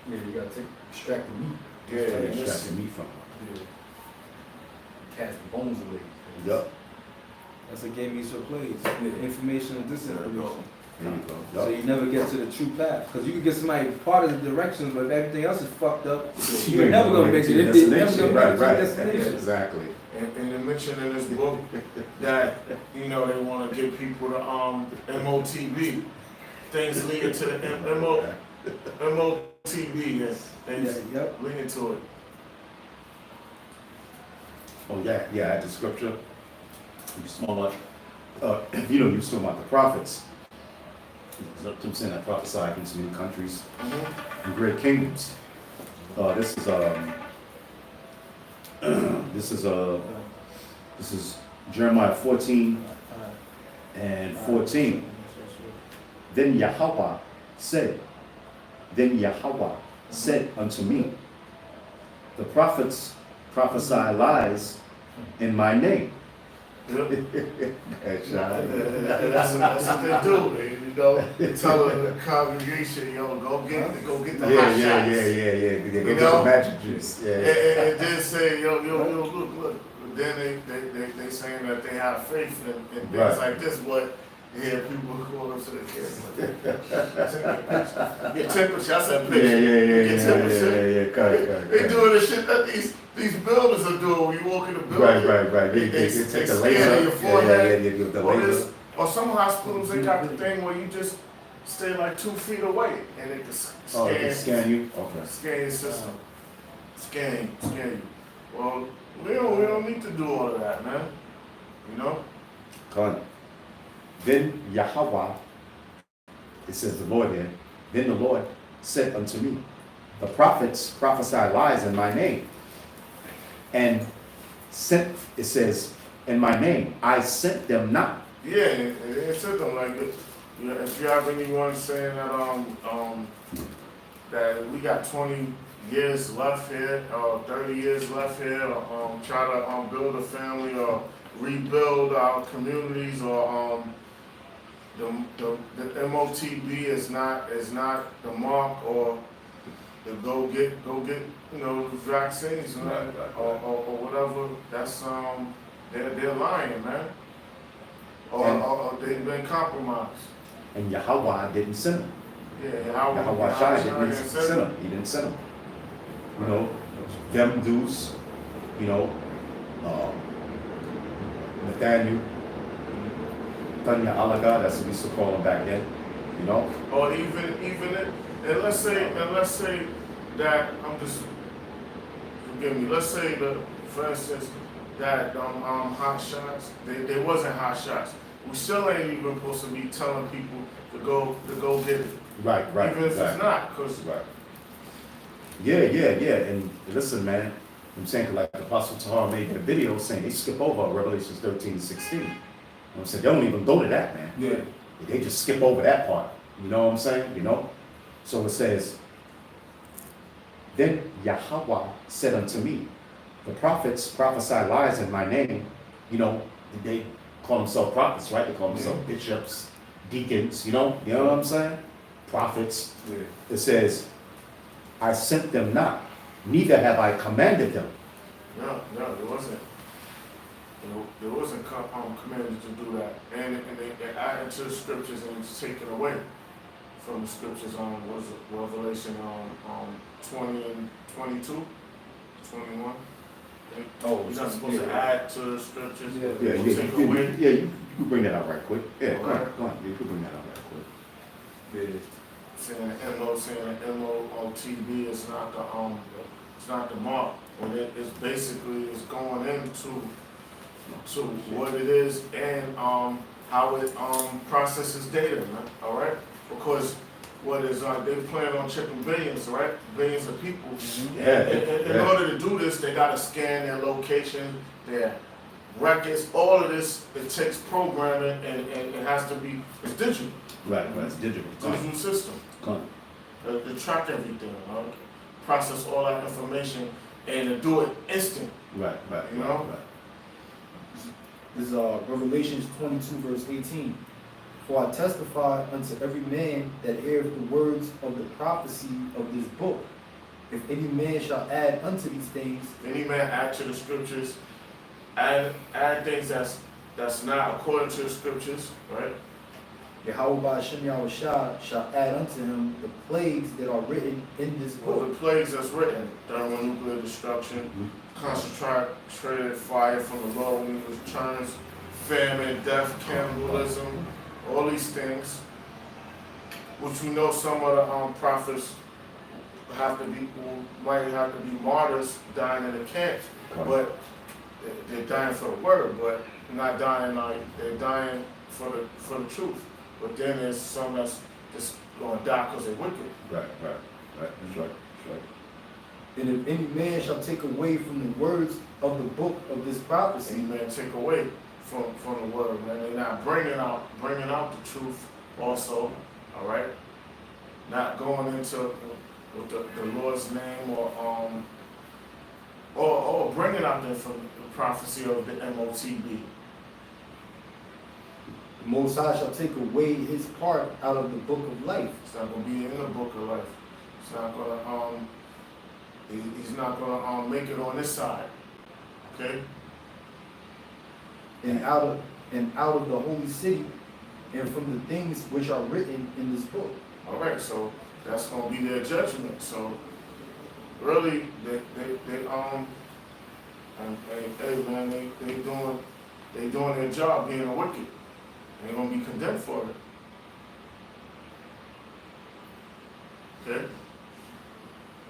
Yeah, you gotta extract the meat. Yeah, That's and this- extracting meat from. Yeah. Cast the bones away. Yup, That's a game means for plays. Yeah. Information and disinformation. there you go. So Yup. you never get to the true path. Because you can get somebody part of the directions, but if everything else is fucked up, you're never gonna make it. Right, You're never gonna right, make it to right. your destination. Exactly. And they mentioned in this book that, you know, they wanna give people the, MOTB, things leading to the MOTB, and things Yep. leading to it. Oh, yeah, yeah, at the scripture, you small like, you know, you was talking about the prophets. I'm saying that prophesied against new countries and great kingdoms. This is Jeremiah 14 and 14. Then Yahweh said unto me, the prophets prophesy lies in my name. Yep. That's That's what they do, man. You know, tell the congregation, yo, go get the hot shots. yeah. They You get know? the magic juice. Yeah. And then say, yo, look. Then they saying that they have faith in things Right. like this, but yeah, people call them to the camera. Get temperature. I said, picture. Get temperature. Yeah. Cut. They doing the shit that these builders are doing when you walk in the building. Right. They take the scan laser. your forehead. Yeah, give the Or, laser. or some hospitals, they got the thing where you just stay like 2 feet away and it can Oh, they can scan you? Okay. scan your system. Scan you. Well, we don't need to do all of that, man. You know? Cut. Then Yahweh, it says the Lord there, then the Lord said unto me, the prophets prophesy lies in my name. And sent, it says, in my name, I sent them not. Yeah, it said them like this. You know, if you have anyone saying that that we got 20 years left here, or 30 years left here, or try to build a family or rebuild our communities, or the MOTB is not the mark, or the go get you know vaccines, man, or whatever. That's they're lying, man, or they've been compromised. And Yahweh didn't send them. Yeah, Yahweh Shai didn't send them. He didn't send them. You know, them dudes, you know, Nathaniel, Tanya Alaga, that's what we used to call him back then, you know. Or even it, and let's say that I'm just forgive me. Let's say that, for instance, that hot shots, they wasn't hot shots. We still ain't even supposed to be telling people to go get it. Right. Even if it's not, because Right. Yeah. And listen, man, I'm saying like Apostle Tahar made a video saying they skip over Revelations 13:16. You know what I'm saying? They don't even go to that, man. Yeah. They just skip over that part. You know what I'm saying? You know? So it says, then Yahweh said unto me, the prophets prophesy lies in my name. You know, they call themselves prophets, right? They call themselves bishops, deacons, you know what I'm saying? Prophets. Yeah. It says, I sent them not, neither have I commanded them. no, there wasn't. There wasn't commanded to do that, and they added to the scriptures and it's taken away from the scriptures on was it Revelation 20 and 22, 21. Oh, You're not supposed to add to the scriptures. Yeah. Or take away. You can bring that out right quick. Yeah, go Alright. on. You can bring that out right quick. Yeah. Saying the MOTB is not it's not the mark, and it's basically it's going into what it is and how it processes data, man. All right, because what is they plan on chipping billions, right? Billions of people. In order to do this, they gotta scan their location, their records, all of this. It takes programming and it has to be it's digital. Right, it's digital. Digital system. Come. To track everything, process all that information, and to do it instant. Right. You know? This is Revelations 22, verse 18. For I testify unto every man that heareth the words of the prophecy of this book. If any man shall add unto these things, Any man add to the scriptures, add things that's not according to the scriptures, right? Yahweh Ba'ashem Yahushua shall add unto him the plagues that are written in this Well, book. the plagues that's written, thermonuclear destruction, concentrated fire from the Lord when he returns, famine, death, cannibalism, all these things, which we know some of the prophets might have to be martyrs dying in the camps, but they're dying for the word, but not dying like they're dying for the truth. But then there's some that's just gonna die because they're wicked. Right. That's right. And if any man shall take away from the words of the book of this prophecy, And man, take away from the word, man. They're not bringing out the truth also, all right? Not going into with the Lord's name or bringing out the prophecy of the MOTB. the Most High shall take away his part out of the book of life, It's not gonna be in the book of life. It's not gonna he's not gonna make it on this side. Okay? and out of the holy city, and from the things which are written in this book. All right, so that's gonna be their judgment. So really, they and hey man, they doing their job being a wicked. They're gonna be condemned for it. Okay?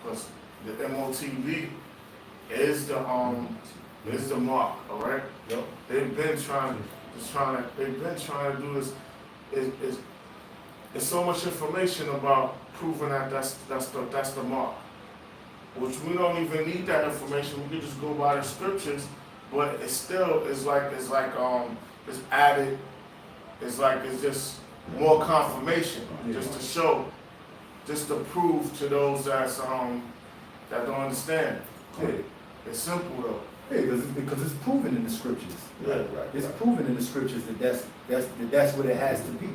Because the MOTB is the mark, all right? Yep. They've been trying to do this. It's so much information about proving that that's the mark. Which we don't even need that information. We can just go by the scriptures, but it still is like it's added. It's just more confirmation, just to show, just to prove to those that don't understand. Yeah. It's simple though. Yeah, because it's proven in the scriptures. Yeah. Right. It's proven in the scriptures that that's what it has to be.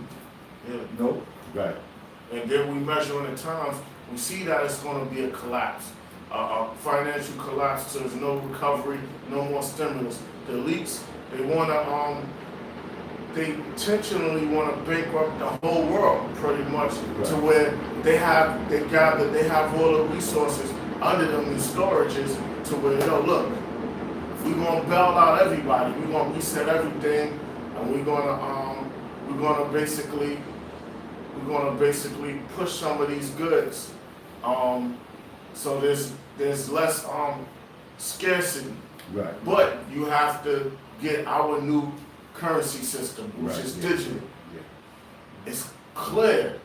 Yeah. You know? Right. And then we measure in the times, we see that it's going to be a collapse, a financial collapse. So there's no recovery, no more stimulus. The elites, they intentionally want to bankrupt the whole world, pretty much, to where they have all the resources under them in storages, to where look, we're gonna bail out everybody, we're gonna reset everything, and we're gonna basically push some of these goods. So there's less scarcity. Right. But you have to get our new currency system, which Right, is yeah, digital. yeah. It's clear.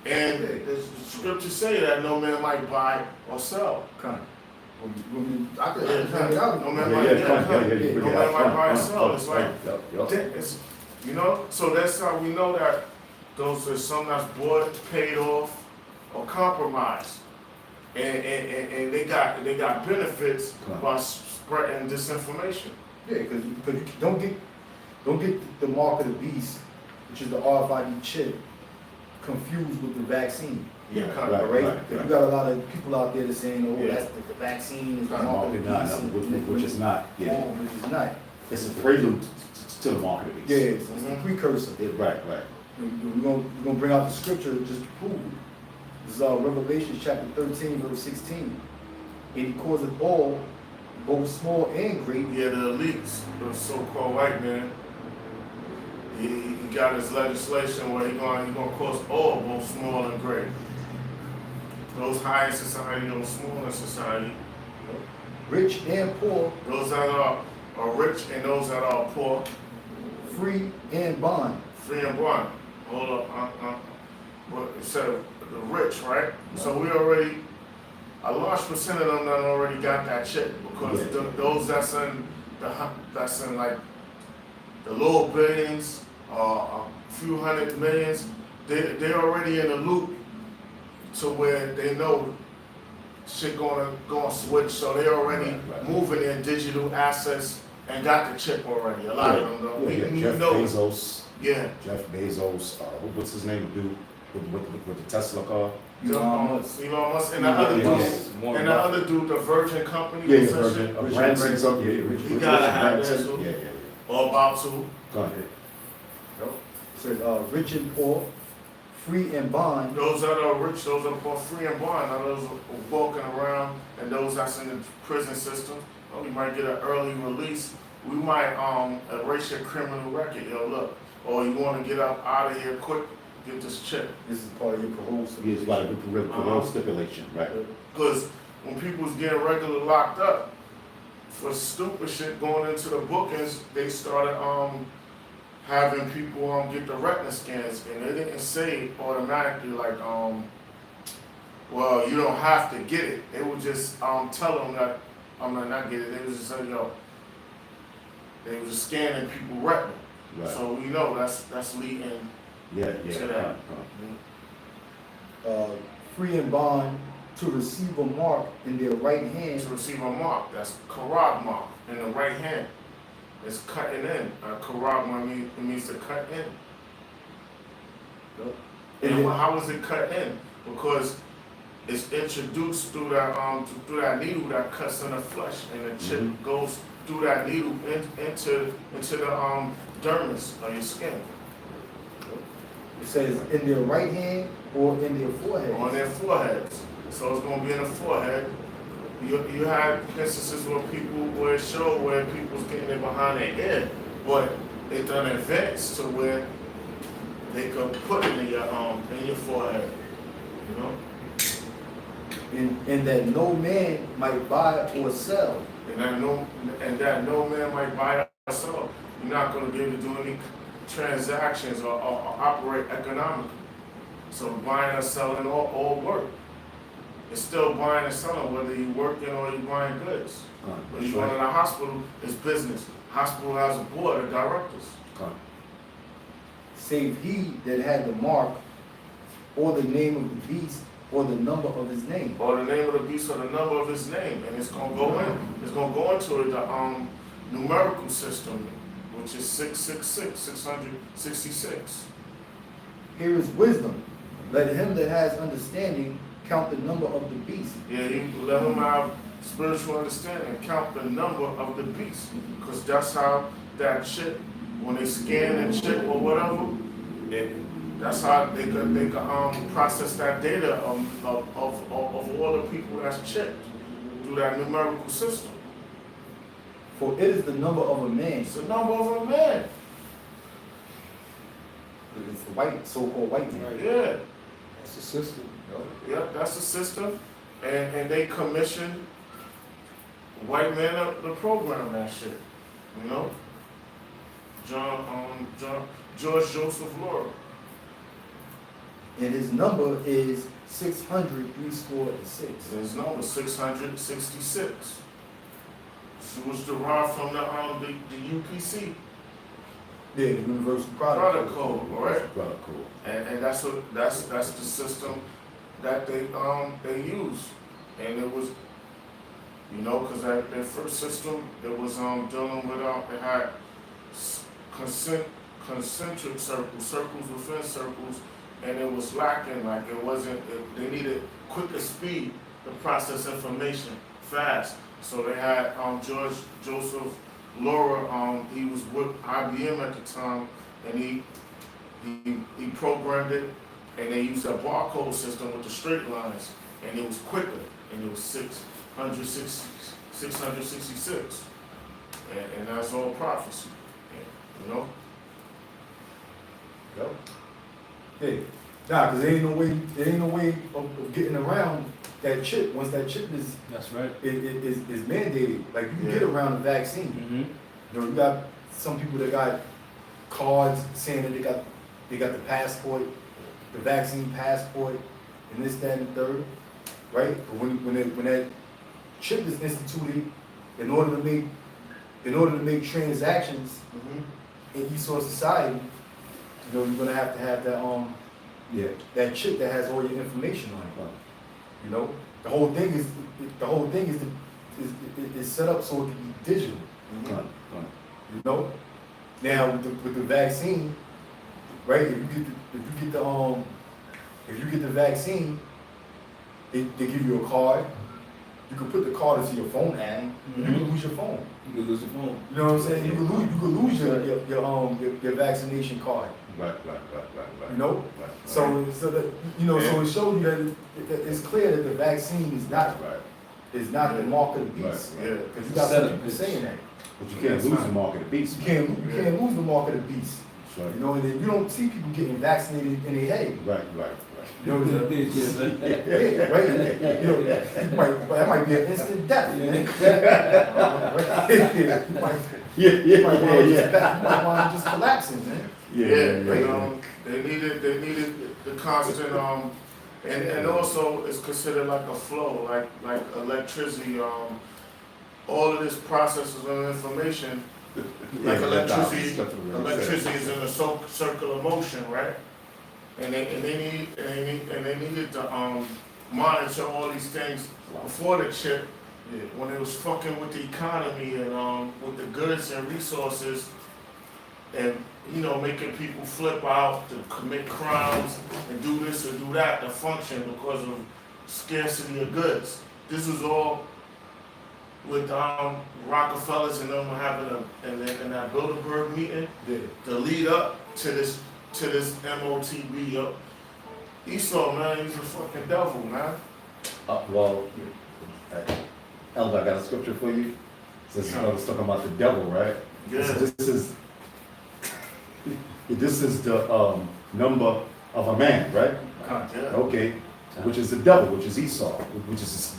And the scriptures say that no man might buy or sell. Kind of. I could bring it out. No man Yeah, might yeah, come, yeah, you bring no it man out. might buy or Come, sell. come, It's like Yep. it's, so that's how we know that those are some that's bought, paid off, or compromised. And they got benefits by spreading disinformation. Yeah, because you don't get the mark of the beast, which is the RFID chip, confused with the vaccine. Yeah, Right. Right? You got a lot of people out there that saying, oh, Yeah. that's the vaccine is the Right. mark of the No, beast, which is not. Yeah. which is not. It's a prelude to the mark of the beast. Yeah, it's a precursor. Yeah, right. We're gonna bring out the scripture just to prove it. This is Revelation chapter 13, verse 16. And he causeth all, both small and great. Yeah, the elites, the so-called white man, he got his legislation where he gonna cause all, both small and great. Those high in society, those small in society, Rich and poor, those that are rich and those that are poor, free and bond. free and bond. Hold up, what it said the rich, right? So we already, a large percent of them done already got that chip because those that's in like the low billions, a few hundred millions, they're already in the loop to where they know shit gonna switch, so they already moving their digital assets and got the chip already. A lot of them though. Yeah, We Jeff know. Bezos. Yeah. Jeff Bezos. What's his name? Dude. with the Tesla car. Elon Musk and the other Yeah, dude, yeah. and the other dude, the Virgin Company. Yeah, or yeah, some Virgin, shit. Branson, something, yeah, You gotta have Branson, that, so- yeah, Or about to. go ahead. So, rich and poor, free and bond, Those that are rich, those that are free and bond, now those are walking around, and those that's in the prison system, well, we might get an early release. We might erase your criminal record. Yo, look, or you want to get up out of here quick, get this check. this is part of your parole. Yeah, it's like a parole stipulation, right? Because when people's getting regular locked up for stupid shit going into the bookings, they started having people get the retina scans, and they didn't say automatically like well, you don't have to get it. They would just tell them that not get it. They was just say, yo, they was just scanning people retina. Right. So we know that's leading Yeah, to yeah. that. Free and bond to receive a mark in their right hand. To receive a mark, that's karab mark in the right hand. It's cutting in. Karab means to cut in. And And then- how is it cut in? Because it's introduced through that needle that cuts in the flesh, and the chip goes through that needle into the dermis of your skin, It says in their right hand or in their forehead. on their foreheads. So it's gonna be in the forehead. You had instances where it showed where people's getting it behind their ear, but it done advanced to where they could put it in your forehead. You know? And that no man might buy or sell. And that no man might buy or sell. You're not gonna be able to do any transactions or operate economically. So buying or selling all work. It's still buying and selling whether you're working or you're buying goods. When you go to the hospital, it's business. Hospital has a board of directors. Save he that had the mark or the name of the beast or the number of his name. Or the name of the beast or the number of his name. And it's gonna go in. It's gonna go into the numerical system, which is 666. Here is wisdom. Let him that has understanding count the number of the beast. Yeah, you let them have spiritual understanding and count the number of the beast. Because that's how that chip, when they scan and chip or whatever, that's how they could process that data of all the people that's chipped through that numerical system. For it is the number of a man. It's the number of a man. It's the white, so-called white man. Yeah. That's the system. Yeah, that's the system, and they commission white men to program that shit, you know. George Joseph Laura. And his number is 666. His number 666. It was derived from the UPC Yeah, the universal product code, right? Product code. And that's the system that they use, and it was, you know, because that first system it was dealing with it had concentric circles within circles, and it was lacking, like it wasn't. They needed quicker speed to process information fast, so they had George Joseph Laura. He was with IBM at the time, and he programmed it. And they used a barcode system with the straight lines, and it was quicker, and it was 666, and that's all prophecy, you know. Yep. Hey, nah, cause there ain't no way of getting around that chip. Once that chip is That's right. is mandated, like you can get Yeah. around the vaccine. Mm-hmm. You know, you got some people that got cards saying that they got the passport, the vaccine passport, and this, that, and the third, right? But when that chip is instituted, in order to make transactions in Esau society, you know, you're gonna have to have that that chip that has all your information on it. You know, the whole thing is set up so it can be digital. You know, now with the vaccine, right? If you get if you get the vaccine, they give you a card. You can put the card into your phone app. You can lose your phone. You can lose your phone. You know what I'm saying? You can lose your vaccination card. Right. You know? Right. So that so it shows you that it's clear that the vaccine is not the mark of the beast. Yeah. Because you got some people saying that. But you can't lose the mark of the beast. You can't lose the mark of the beast. Right. You know, and then you don't see people getting vaccinated in their head. Right. You know what I'm saying? Yeah, right. You know, that might be an instant death. Man. You might want to just collapsing, man. They needed the constant and also it's considered like a flow, like electricity. All of this processes of information, like electricity is in a circular motion, right? And they needed to monitor all these things before the chip, when it was fucking with the economy and with the goods and resources, and making people flip out to commit crimes and do this or do that to function because of scarcity of goods. This is all with Rockefellers and them having in that Bilderberg meeting to lead up to this MOTB. Esau, man, he's a fucking devil, man. Elder, I got a scripture for you. Since I was talking about the devil, right? Yeah. So this is the number of a man, right? Yeah. Okay, which is the devil, which is Esau, which is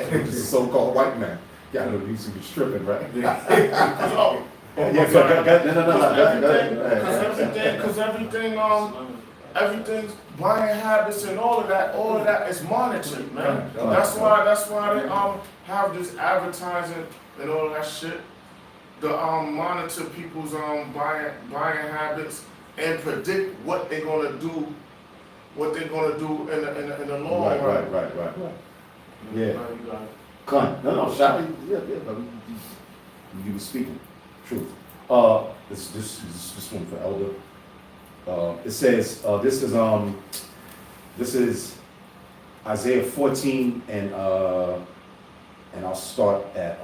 a so-called white man. Yeah, I know you used to be stripping, right? Because everything's buying habits and all of that is monitored, man. That's why they have this advertising and all that shit. To monitor people's buying habits and predict what they're gonna do in the long run. Right. Yeah. You got it. Con. No, shout it. Yeah, but you were speaking truth. This one for Elder. It says this is Isaiah 14 and I'll start at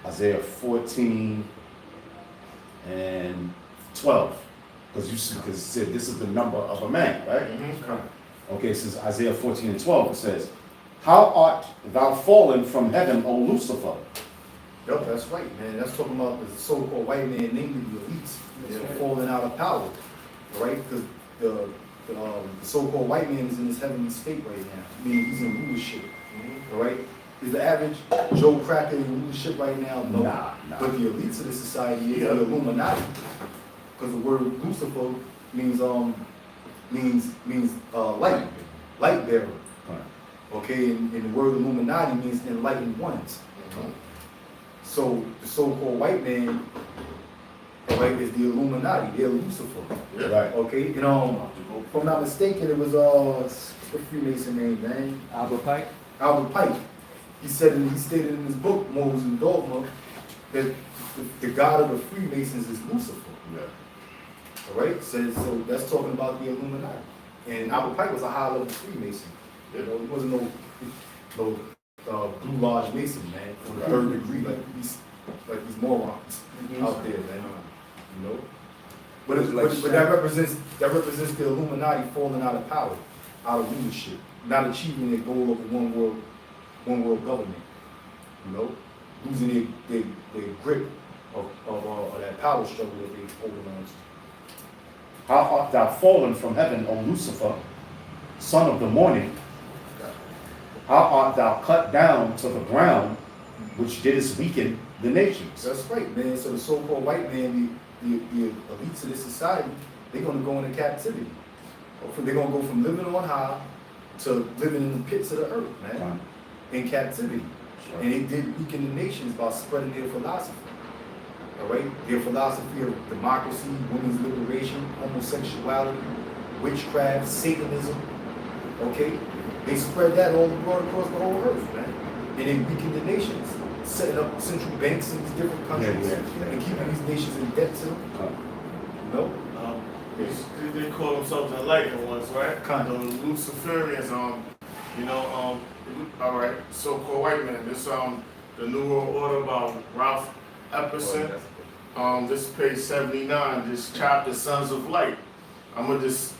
Isaiah 14 and 12, because it said this is the number of a man, right? Mm-hmm. Okay, it says Isaiah 14 and 12. It says, "How art thou fallen from heaven, O Lucifer?" Yep, that's right, man. That's talking about the so-called white man, namely the elites, falling out of power, right? Because the so-called white man is in his heavenly state right now. Meaning he's in rulership, all right? Is the average Joe Cracker in rulership right now? No. Nah. But the elites of the society is the Illuminati. Because the word Lucifer means light bearer. Okay, and the word Illuminati means enlightened ones. So the so-called white man, right, is the Illuminati. They're Lucifer. Right. Okay, and if I'm not mistaken, it was the Freemason name, man. Albert Pike. Albert Pike. He stated in his book, Morals and Dogma, that the god of the Freemasons is Lucifer. Yeah. All right, so that's talking about the Illuminati. And Albert Pike was a high-level Freemason. You know, he wasn't no Blue Lodge Mason, man, for the third degree, like these morons out there, man. You know, but that represents the Illuminati falling out of power, out of leadership, not achieving their goal of one world government. You know, losing their grip of that power struggle that they holding on to. How art thou fallen from heaven, O Lucifer, son of the morning? How art thou cut down to the ground, which didst weaken the nations? That's right, man. So the so-called white man, the elites of this society, they're going to go into captivity. They're going to go from living on high to living in the pits of the earth, man, in captivity. And they did weaken the nations by spreading their philosophy. All right, their philosophy of democracy, women's liberation, homosexuality, witchcraft, Satanism. Okay, they spread that all across the whole earth, man. And they weakened the nations, setting up central banks in these different countries and keeping these nations in debt to them. You know, They call themselves enlightened ones, right? Kind The of. Luciferians, all right, so-called white man. This the New World Order by Ralph Epperson. This is page 79. This chapter, Sons of Light. I'm gonna just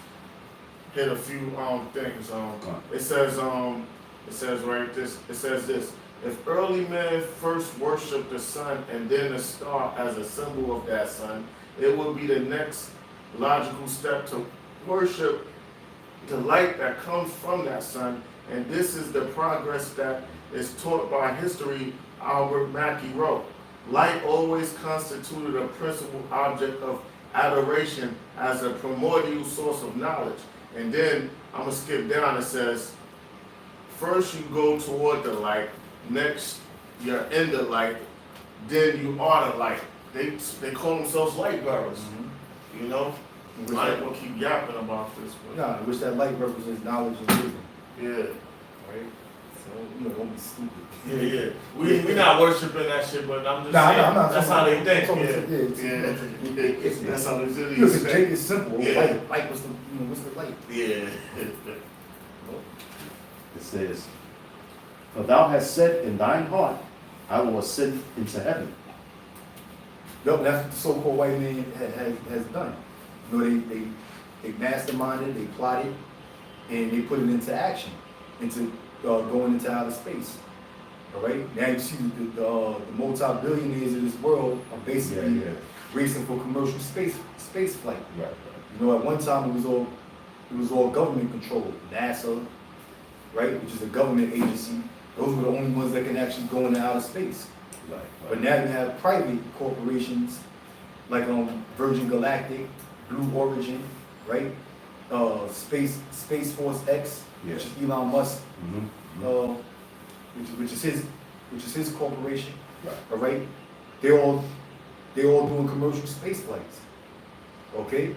hit a few things. It says this. If early men first worshiped the sun and then the star as a symbol of that sun, it would be the next logical step to worship the light that comes from that sun. And this is the progress that is taught by history. Albert Mackey wrote, light always constituted a principal object of adoration as a primordial source of knowledge. And then I'm gonna skip down. It says, first you go toward the light, next you're in the light, then you are the light. They call themselves light bearers. You know, I ain't gonna keep yapping about this, but Nah, which that light represents knowledge and wisdom, yeah, right? So, don't be stupid. yeah. We not worshiping that shit, but I'm just Nah, saying I'm not that's how talking- they think. I'm Yeah, talking- yeah. That's how they Listen, think. Jake is simple. Yeah. Light was what's the light? Yeah. It says, for thou hast said in thine heart, I will ascend into heaven. Yup, that's what the so-called white man has done. You know, they masterminded, they plotted, and they put it into action, into going into outer space. All right. Now you see the multi-billionaires of this world are basically racing for commercial space flight. Right. You know, at one time it was all government controlled. NASA, right, which is a government agency. Those were the only ones that can actually go into outer space. Right. But now you have private corporations like Virgin Galactic, Blue Origin, right? Space Force X, which is Elon Musk, Mm-hmm. which is his corporation. Right. All right, they're all doing commercial space flights. Okay,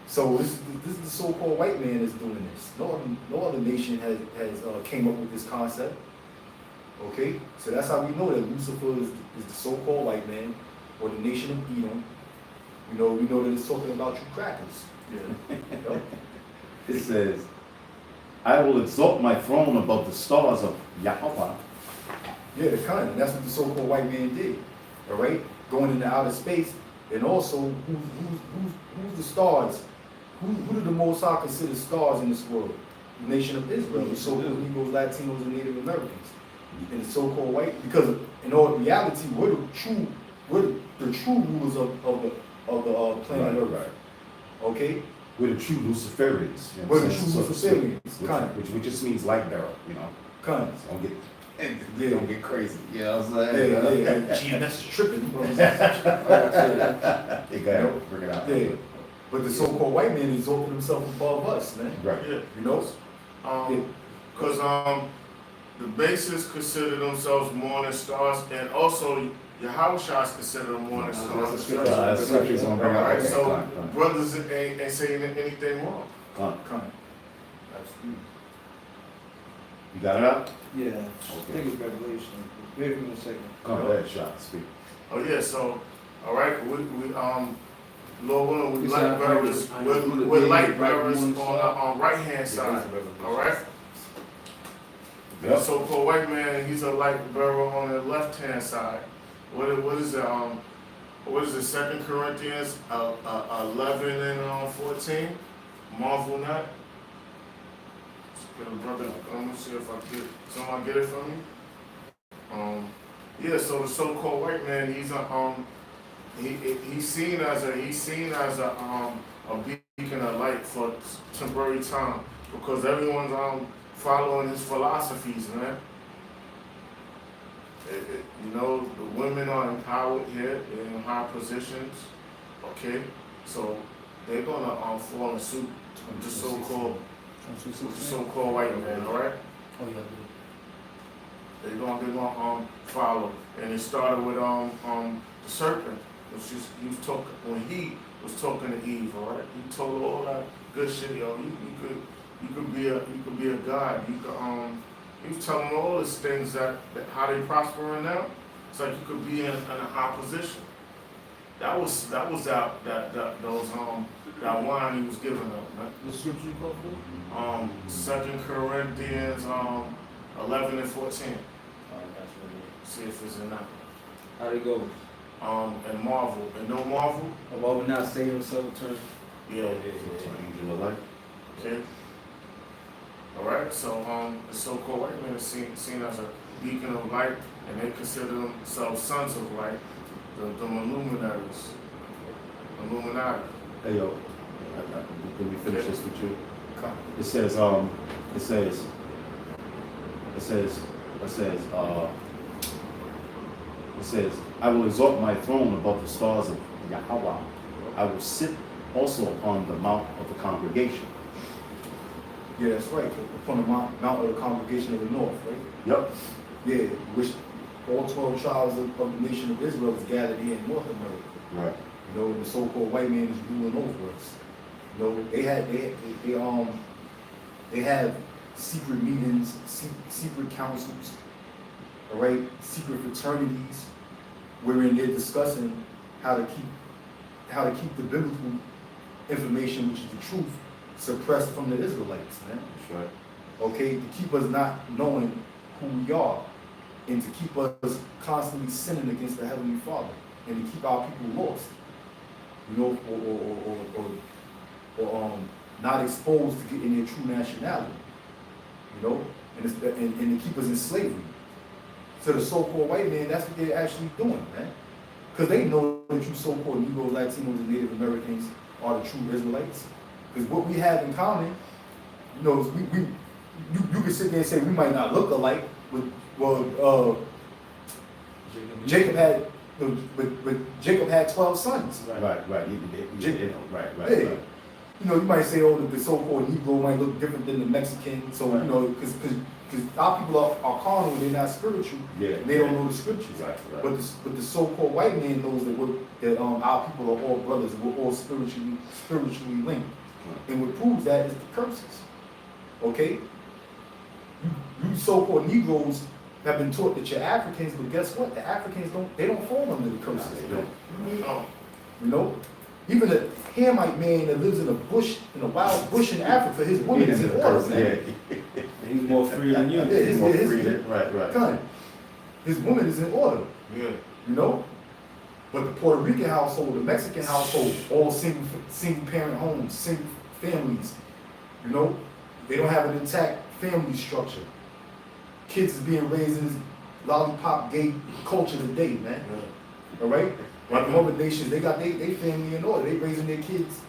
so this is the so-called white man that's doing this. No other nation has came up with this concept. Okay, so that's how we know that Lucifer is the so-called white man, or the nation of Edom. We know that it's talking about you crackers. Yeah. You know? It says, I will exalt my throne above the stars of Yahweh. Yeah, kind of. That's what the so-called white man did. All right, going into outer space, and also who's the stars? Who do the Most High consider stars in this world? The nation of Israel, the so-called Negroes, Latinos, and Native Americans, and the so-called white. Because in all reality, we're the true rulers of the planet Earth. Right. Okay, We're the true Luciferians. You know We're what the I'm saying? true Luciferians, kind of. Which just means light bearer, you know. kind of. So Yeah. don't get crazy. You know what I'm Yeah, saying? yeah. Gee, that's tripping. You gotta bring it out. Yeah. But the so-called white man is opening himself above us, man. Right. Yeah. You know? Because the bases consider themselves morning stars, and also Yahushua consider them morning stars. Scripture's gonna bring out. Alright, so Come brothers ain't saying anything wrong. on. Kind of. Absolutely. You got it out? Yeah, I think it's Revelation. Wait for me a second. Come on, ahead, shot, speak. Oh yeah, so all right, we Lord willing, we It's light not bearers, right. we're light Right, bearers morning on right hand side. All right. The Yep. so-called white man, he's a light bearer on the left hand side. What is it? What is it? 2 Corinthians 11 and 14. Marvel not. Get a brother. I'm gonna see if I get someone get it from me. Yeah. So the so-called white man, he's he's seen as a beacon of light for temporary time because everyone's following his philosophies, man. You know, the women are empowered here, they're in high positions, okay? So they're gonna fall in suit with the so-called white man, all right? Oh, yeah. They're gonna follow. And it started with the serpent, which is when he was talking to Eve, all right? He told her all that good shit, yo. You could be a god. You could he was telling her all these things that how they prospering now. It's like you could be in a high position. That was that wine he was giving them. Man. What scripture you quote for? 2 Corinthians 11 and 14. Oh, I got you. See if it's in that. How'd it go? And Marvel. And no Marvel? About would not save himself return. Yeah. Angel of light. Okay. Alright, so the so-called white man is seen as a beacon of light, and they consider themselves sons of light, the luminaries. Illuminati. Hey yo, let me finish this with you. Come. It says, I will exalt my throne above the stars of Yahweh. I will sit also upon the mount of the congregation. Yeah, that's right. Upon the mount of the congregation of the north, right? Yep. Yeah, which all 12 tribes of the nation of Israel is gathered here in North America. Right. You know, the so-called white man is ruling over us. You know, they have secret meetings, secret councils, all right, secret fraternities, wherein they're discussing how to keep the biblical information, which is the truth, suppressed from the Israelites, man. That's right. Okay, to keep us not knowing who we are, and to keep us constantly sinning against the Heavenly Father, and to keep our people lost, you know, or not exposed to getting their true nationality, you know, and to keep us in slavery. So the so-called white man, that's what they're actually doing, man, because they know that you so-called Negroes, Latinos, and Native Americans are the true Israelites. Because what we have in common, you know, is you can sit there and say we might not look alike, but Jacob had 12 sons. Right. Right. Right. Yeah. You know, you might say, oh, the so-called Negro might look different than the Mexican. So, you know, because our people are carnal, they're not spiritual. Yeah. And they don't know the scriptures. Right. But the so-called white man knows that our people are all brothers. We're all spiritually linked. And what proves that is the curses. Okay? You so-called Negroes have been taught that you're Africans, but guess what? The Africans don't fall under the curses. They don't. No. You know? Even a Hamite man that lives in a wild bush in Africa, his woman is in order, man. He's more free than you. Yeah, his Right. gun. His woman is in order. Yeah. You know? But the Puerto Rican household, the Mexican household, all single parent homes, single families, you know, they don't have an intact family structure. Kids is being raised in this lollipop gay culture today, man. All right? Like in other nations, they got their family in order. They raising their kids,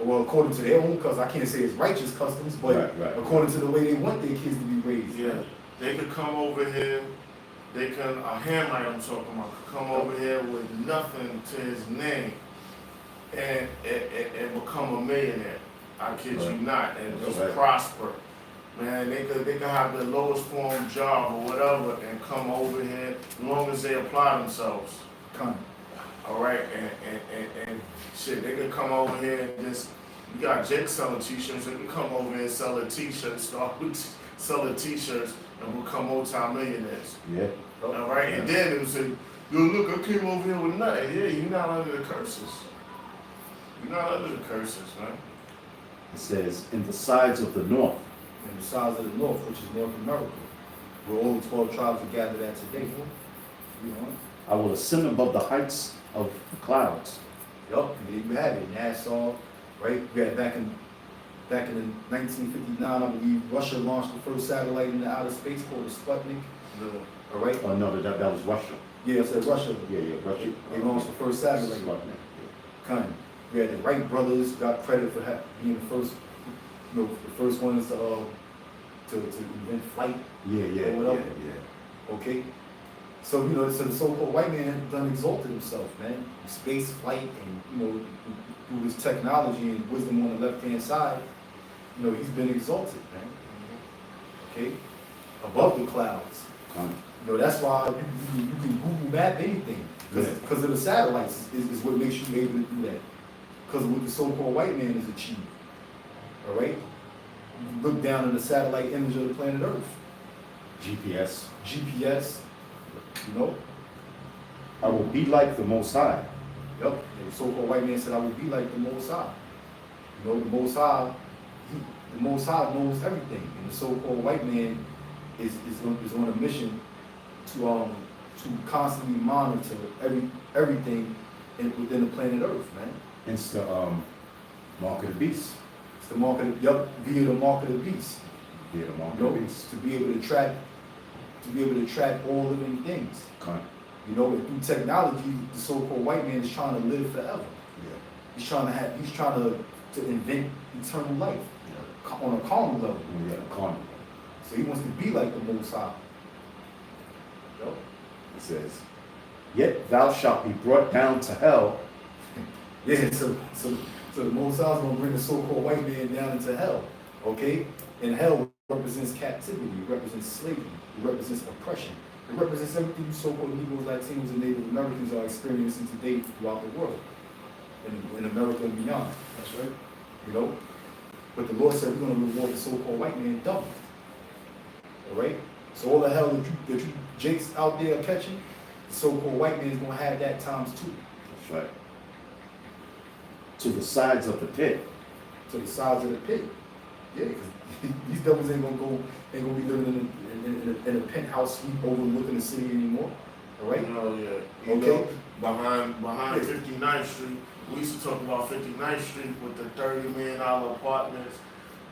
well, according to their own customs. I can't say it's righteous customs, but Right. according to the way they want their kids to be raised. Yeah. They could come over here. They can, a Hamite I'm talking about, could come over here with nothing to his name and become a millionaire. I kid you not, and just Right. prosper. Man, they could have the lowest form job or whatever and come over here as long as they apply themselves. Kind of. All right, and shit, they could come over here and just, you got Jake selling t-shirts, they could come over here and sell a t-shirt, start selling t-shirts and become multi-millionaires. Yeah. All right, and then it was say, yo, look, I came over here with nothing. Yeah, you're not under the curses. You're not under the curses, man. It says, in the sides of the north. And the sides of the north, which is North America, where all the 12 tribes are gathered at today. You know? I will ascend above the heights of the clouds. Yup, and there you have it. Nassau, right? We had back in 1959, I believe, Russia launched the first satellite into outer space called the Sputnik. All right? Oh, no, that was Russia. Yeah, I said Russia. Yeah, Russia. They launched the first satellite. Kind of. We had the Wright brothers got credit for being the first, you know, the first ones to invent flight. Yeah. Or whatever. Okay? So, you know, so the so-called white man has done exalted himself, man. Space flight and, you know, through his technology and wisdom on the left-hand side, you know, he's been exalted, man. Okay? Above the clouds. You know, that's why you can Google map anything. Because of the satellites is what makes you able to do that. Because of what the so-called white man has achieved. All right? You look down at the satellite image of the planet Earth. GPS. You know? I will be like the Most High. Yup. The so-called white man said, I will be like the Most High. You know, the Most High, the Most High knows everything. And the so-called white man is on a mission to constantly monitor everything within the planet Earth, man. It's the mark of the beast. It's the mark of via the mark of the beast. Yeah, the mark You know, of the beast. to be able to track all living things. Con. You know, and through technology, the so-called white man is trying to live forever. Yeah. He's trying to invent eternal life on a carnal level. Yeah, con. So he wants to be like the Most High. Yup. It says, yet thou shalt be brought down to hell. Yeah, so the Most High is going to bring the so-called white man down into hell. Okay? And hell represents captivity, it represents slavery, it represents oppression. It represents everything you so-called Negroes, Latinos, and Native Americans are experiencing today throughout the world. In America and beyond. That's right. You know? But the Lord said we're going to reward the so-called white man double. Alright? So all the hell that you jakes out there are catching, the so-called white man is going to have that times two. That's right. To the sides of the pit. To the sides of the pit. Yeah, because these devils ain't gonna be living in a penthouse suite overlooking the city anymore. All right? Oh, yeah. You Okay. know, behind 59th Street, we used to talk about 59th Street with the $30 million apartments.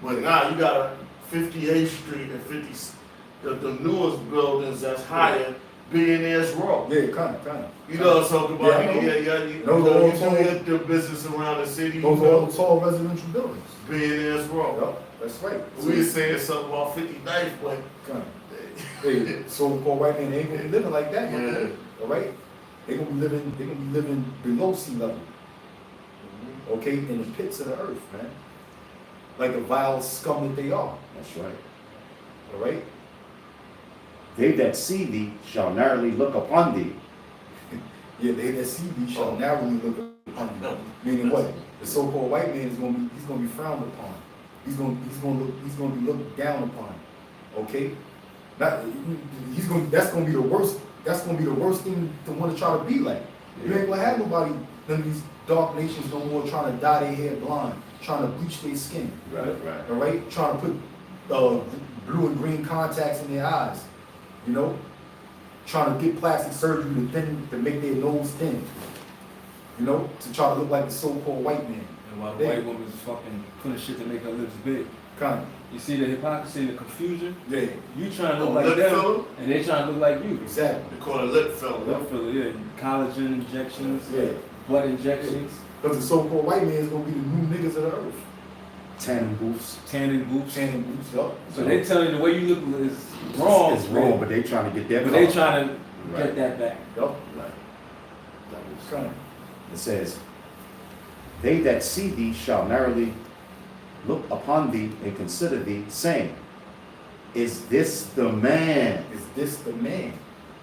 But now you got a 58th Street and the newest buildings that's higher, Billionaires Row. Yeah, kind of. You know what I'm talking about? Yeah, I know. You Those know, are all you tall- do your business around the city, you Those are all know, tall residential buildings. Billionaires Row. Yup, that's right. We were saying something about 59th, but Kind Hey, so-called white man, they ain't gonna be living like that, Yeah. man. All right? They're gonna be living below sea level. Okay? In the pits of the earth, man. Like the vile scum that they are. That's right. All right? They that see thee shall narrowly look upon thee. Yeah, they that see thee shall narrowly look upon you. Meaning what? The so-called white man is gonna be frowned upon. He's gonna be looked down upon. Okay? That's gonna be the worst. That's gonna be the worst thing to want to try to be like. You ain't gonna have nobody, none of these dark nations no more trying to dye their hair blonde, trying to bleach their skin. Right. All right? Trying to put blue and green contacts in their eyes. You know? Trying to get plastic surgery to make their nose thin. You know? To try to look like the so-called white man. And while the white woman's fucking putting shit to make her lips big. Kind of. You see the hypocrisy, the confusion? Yeah. You trying to look Oh, like lip them, filler? and they trying to look like you. Exactly. they call it lip filler. Lip filler, yeah. Collagen injections, Yeah. blood injections, Because the so-called white man is gonna be the new niggas of the earth. Tanning booths. tanning boots. Tanning boots, yup. So they telling you the way you look is wrong. It's wrong, but they trying to get their But they car. trying to Right. get that back. Yup. Right. Kind of. It says, they that see thee shall narrowly look upon thee and consider thee, saying, is this the man? Is this the man?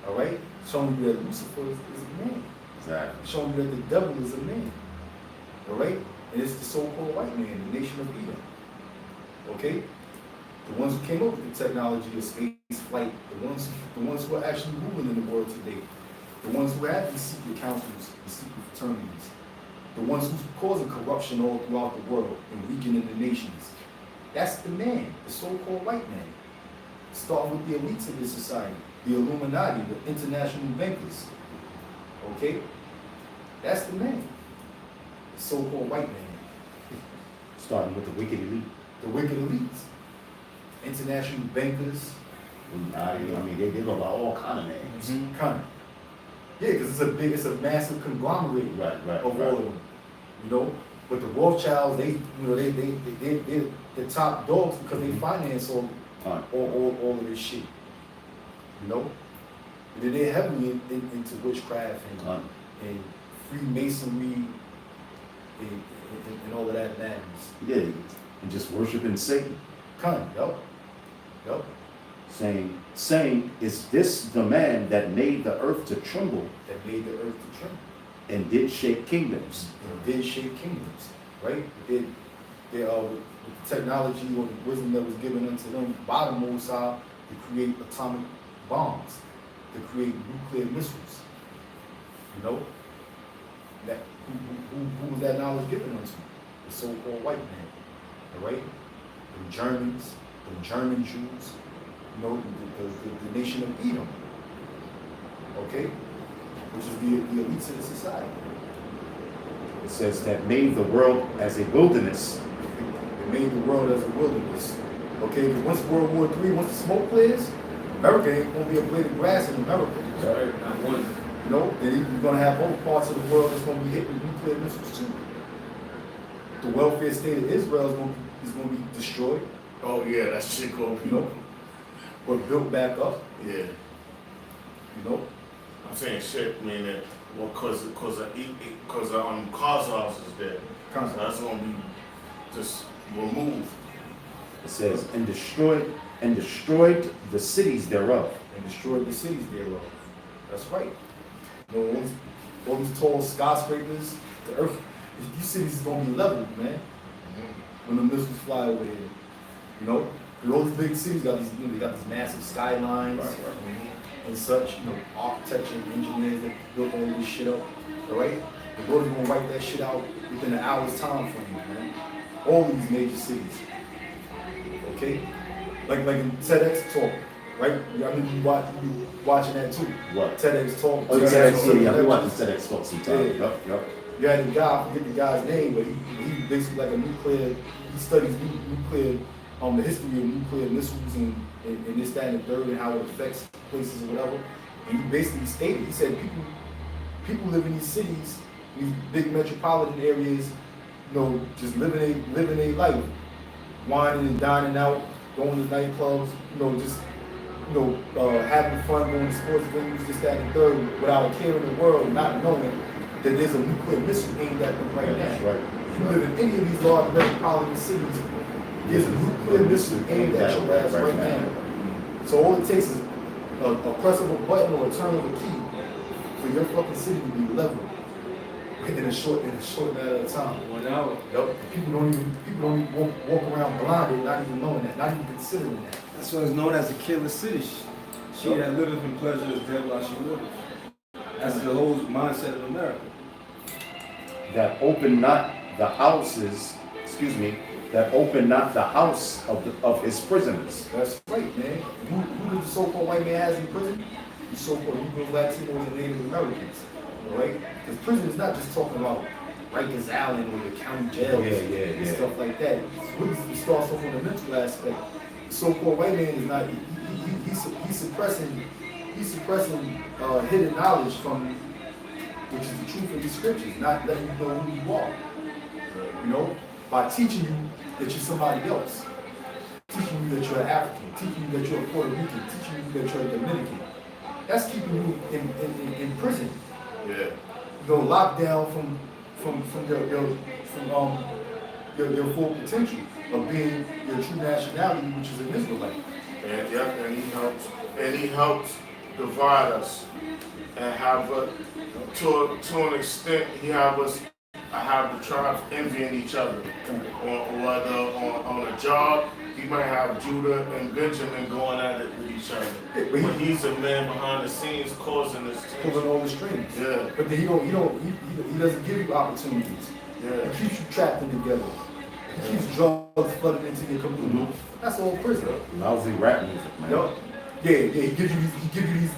All right? Showing you that Lucifer is a man. Exactly. Showing you that the devil is a man. All right? And it's the so-called white man, the nation of Edom. Okay? The ones who came up with the technology of space flight, the ones who are actually ruling in the world today, the ones who have these secret councils, the secret fraternities, the ones who's causing corruption all throughout the world and weakening the nations. That's the man, the so-called white man. Starting with the elites of this society, the Illuminati, the international bankers. Okay? That's the man. The so-called white man. Starting with the wicked elite. The wicked elites. International bankers. I mean, they go by all kind of names. Kind of. Yeah, because it's a massive conglomerate Right. of all of them. You know? But the Rothschilds, they're the top dogs because they finance all of this shit. You know? And they're heavily into witchcraft and Freemasonry and all of that madness. Yeah, and just worshiping Satan, Kind of, yup. saying, is this the man that made the earth to tremble That made the earth to tremble. and did shake kingdoms? And did shake kingdoms, right? With the technology or the wisdom that was given unto them by the Most High to create atomic bombs, to create nuclear missiles. You know? Who was that knowledge given unto? The so-called white man, all right? The Germans, the German Jews, you know, the nation of Edom, okay? Which is the elites of the society. It says that made the world as a wilderness. It made the world as a wilderness. Okay, because once World War III, once the smoke clears, America ain't gonna be a blade of grass in America. Right, not one. You know, then you're gonna have other parts of the world that's gonna be hit with nuclear missiles too. The welfare state of Israel is gonna be destroyed, Oh yeah, that shit gonna be. you know, but built back up, Yeah. you know. I'm saying shit, meaning, well, cause Khazars is there. So that's gonna be just removed. It says, and destroyed the cities thereof. And destroyed the cities thereof. That's right. You know, all these tall skyscrapers, the earth, these cities is gonna be leveled, man. When the missiles fly over here, you know, and all these big cities got these, you know, they got these massive skylines and such. You know, architecture and engineers that built all this shit up. All right, the Lord is gonna wipe that shit out within an hour's time from you, man. All these major cities. Okay, like in TEDx talk, right? I mean, you watching that too. What? TEDx talk. Oh, TEDx, yeah, we watch the TEDx talk sometimes. Yeah. Yup. You had a guy, I forget the guy's name, but he basically like a nuclear, he studies nuclear, the history of nuclear missiles and this, that, and the third, and how it affects places or whatever. And he basically stated, he said people live in these cities, these big metropolitan areas, you know, just living a life, whining and dining out, going to nightclubs, you know, just, you know, having fun, going to sports venues, this, that, and the third, without a care in the world, not knowing that there's a nuclear missile aimed at them right now. That's right. If you live in any of these large metropolitan cities, there's a nuclear missile aimed at your ass right now. So all it takes is a press of a button or a turn of a key for your fucking city to be leveled in a short matter of time. 1 hour. Yep. People don't even walk around blinded, not even knowing that, not even considering that. That's why it's known as a killer city. She that liveth in pleasure is dead while she liveth. That's the whole mindset of America. That open not the houses, that open not the house of his prisoners. That's right, man. Who the so-called white man has in prison? The so-called Negro, Latinos, and Native Americans. All right? Because prison is not just talking about Rikers Island or the county jails and stuff like that. It starts off on the mental aspect. The so-called white man is not. He's suppressing hidden knowledge from, which is the truth of the scriptures, not letting you know who you are. You know, by teaching you that you're somebody else, teaching you that you're African, teaching you that you're a Puerto Rican, teaching you that you're a Dominican. That's keeping you in prison. Yeah. You know, locked down from your full potential of being your true nationality, which is an Israelite. And he helps divide us and have to an extent he have the tribes envying each other. On a job, he might have Judah and Benjamin going at it with each other. But he's a man behind the scenes causing this. Pulling all the strings. Yeah. But then he doesn't give you opportunities. Yeah. He keeps you trapped in together. He keeps drugs flooding into your community. That's all prison. Lousy rap music, man. Yup. Yeah, he gives you these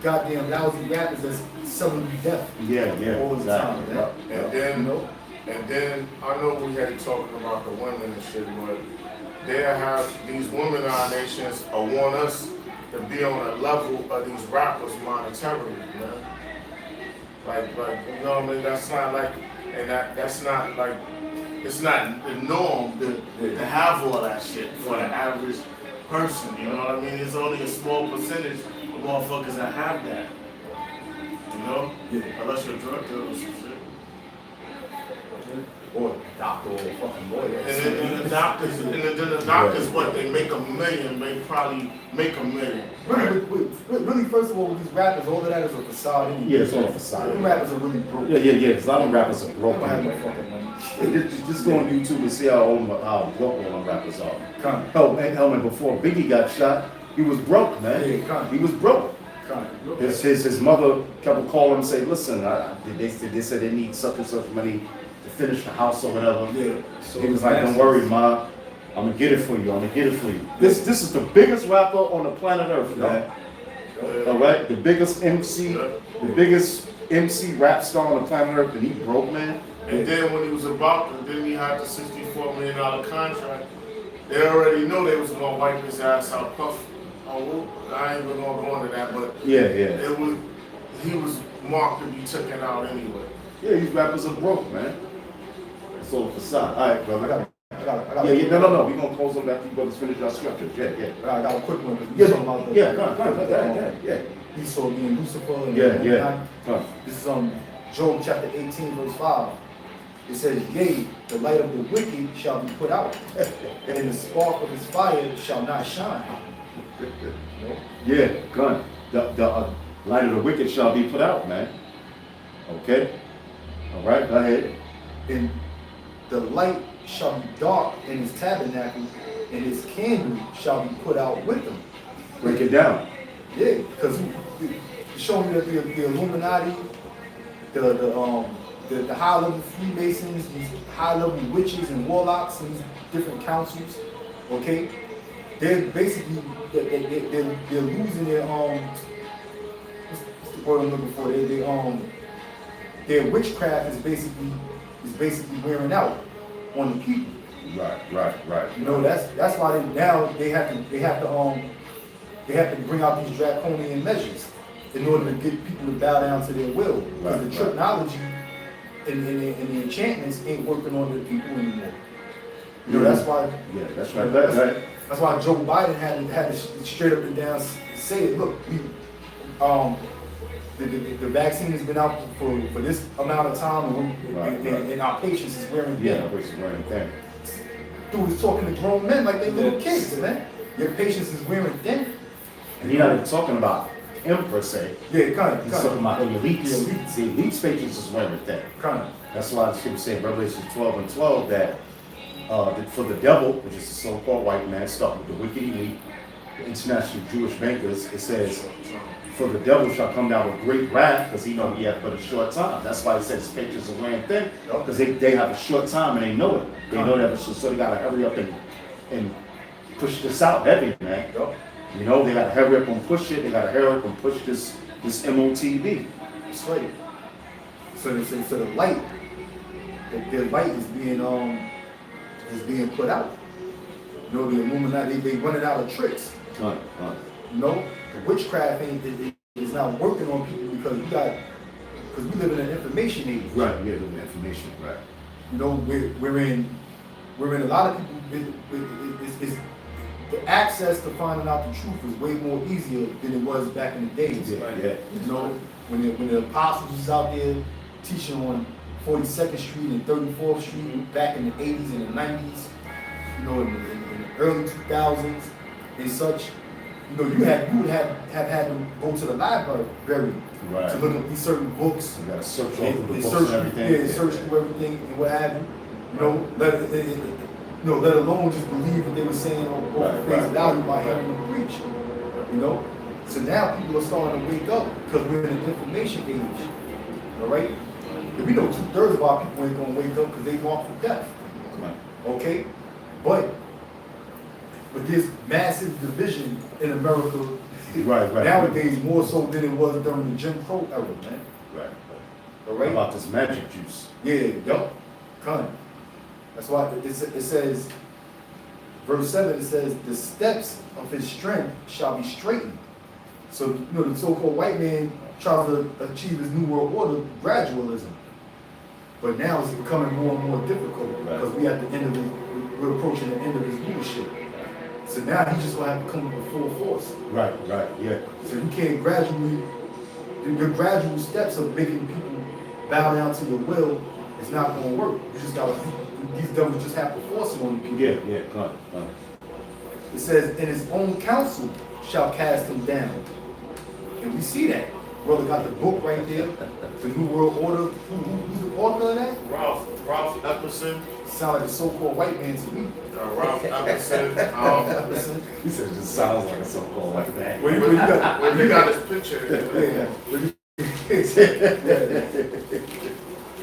goddamn lousy rappers that's selling you death. Yeah, All the time, exactly. man. And then, You know? and then I know we had talking about the women and shit, but they have these women in our nations want us to be on a level of these rappers monetarily, man. Like you know what I mean? That's not like, and that's not like, it's not the norm to have all that shit for the average person. You know what I mean? It's only a small percentage of motherfuckers that have that. You know? Yeah. Unless you're a drug dealer or some shit. Or a doctor or a fucking lawyer. And the doctors, what, they make $1 million, they probably make $1 million. Really, first of all, with these rappers, all of that is a facade anyway. Yeah, it's all a facade. Them rappers are really broke. Yeah, because a lot of rappers are They broke. don't have no fucking money. Just go on YouTube and see how broke all them rappers are. Come. Hell, man, before Biggie got shot, he was broke, man. Yeah, come. He was broke. His mother kept calling him and say, listen, they said they need such and such money to finish the house or whatever. Yeah. So he was like, don't worry, Ma, I'm gonna get it for you. I'm gonna get it for you. This is the biggest rapper on the planet Earth, man. All right, the biggest MC rap star on the planet Earth, and he broke, man. And then when he was about to, then he had the $64 million contract. They already know they was gonna wipe his ass out. Puff. Oh, I ain't even gonna go into that, but Yeah. he was marked to be taken out anyway. Yeah, these rappers are broke, man. It's all a facade. All right, brother. I got No. We're gonna close on that. You brothers finish our scriptures. Yeah. I got a quick one. Because we talking about the, Go ahead. Yeah. Esau being Lucifer. And Yeah. This is Job chapter 18, verse 5. It says, yea, the light of the wicked shall be put out, and the spark of his fire shall not shine. Yeah, gun. The light of the wicked shall be put out, man. Okay. All right, go ahead. And the light shall be dark in his tabernacle, and his candle shall be put out with him. Break it down. Yeah, because showing you that the Illuminati, the high-level Freemasons, these high-level witches and warlocks and these different councils, okay, they're basically they're losing their what's the word I'm looking for? Their witchcraft is basically wearing out on the people. Right. You know, that's why they have to bring out these draconian measures in order to get people to bow down to their will. Because the technology and the enchantments ain't working on the people anymore. You know, that's why. Yeah, that's right. That's why Joe Biden had to straight up and down say it. Look, the vaccine has been out for this amount of time, and our patience is wearing thin. Yeah, which is wearing thin. Dude was talking to grown men like they little kids, man. Your patience is wearing thin. And he's not even talking about him per se. Yeah, kind He's talking of. about the elites. The elites. The elites' patience is wearing thin. Kind of. That's why the scripture say in Revelation 12:12 that for the devil, which is the so-called white man, stuck with the wicked elite, the international Jewish bankers, it says, for the devil shall come down with great wrath, because he know he has but a short time. That's why it says his patience is wearing thin, because they have a short time and they know it. They know that, so they gotta hurry up and push this out heavy, man. You know, they gotta hurry up and push it. They gotta hurry up and push this MOTB. That's right. So the light, the light is being put out. You know, the Illuminati, they running out of tricks. Right. You know, the witchcraft is not working on people because we live in an information age. Right, yeah, the information, right. You know, we're in a lot of people. It's the access to finding out the truth is way more easier than it was back in the days. Yeah. You know, when the apostles was out there teaching on 42nd Street and 34th Street back in the 80s and the 90s, you know, in the early 2000s and such, you know, you would have had to go to the library Right. to look at these certain books. You gotta search all through the and books search, and everything. yeah, search through everything and what have you. You know, let alone just believe what they were saying on face value by hearing them preach. You know? So now people are starting to wake up because we're in an information age. Alright? And we know 2/3 of our people ain't gonna wake up because they marked for death. Right. Okay? But there's massive division in America Right. nowadays more so than it was during the Jim Crow era, man. Right. Alright? How about this magic juice? Yeah, yup. Kind of. That's why it says, verse 7, it says, the steps of his strength shall be straightened. So, you know, the so-called white man tries to achieve his new world order, gradualism. But now it's becoming more and more difficult because we're approaching the end of his leadership. So now he's just gonna have to come up with full force. Right, yeah. So you can't your gradual steps of making people bow down to your will is not gonna work. You just gotta, these devils just have to force it on people. Yeah, come on. It says, and his own counsel shall cast him down. And we see that. Brother got the book right there, the New World Order. Who's the author of that? Ralph Epperson, Sound like a so-called white man to me. Ralph Epperson, Epperson. He said it just sounds like a so-called like that. When you got, when you got his picture. yeah,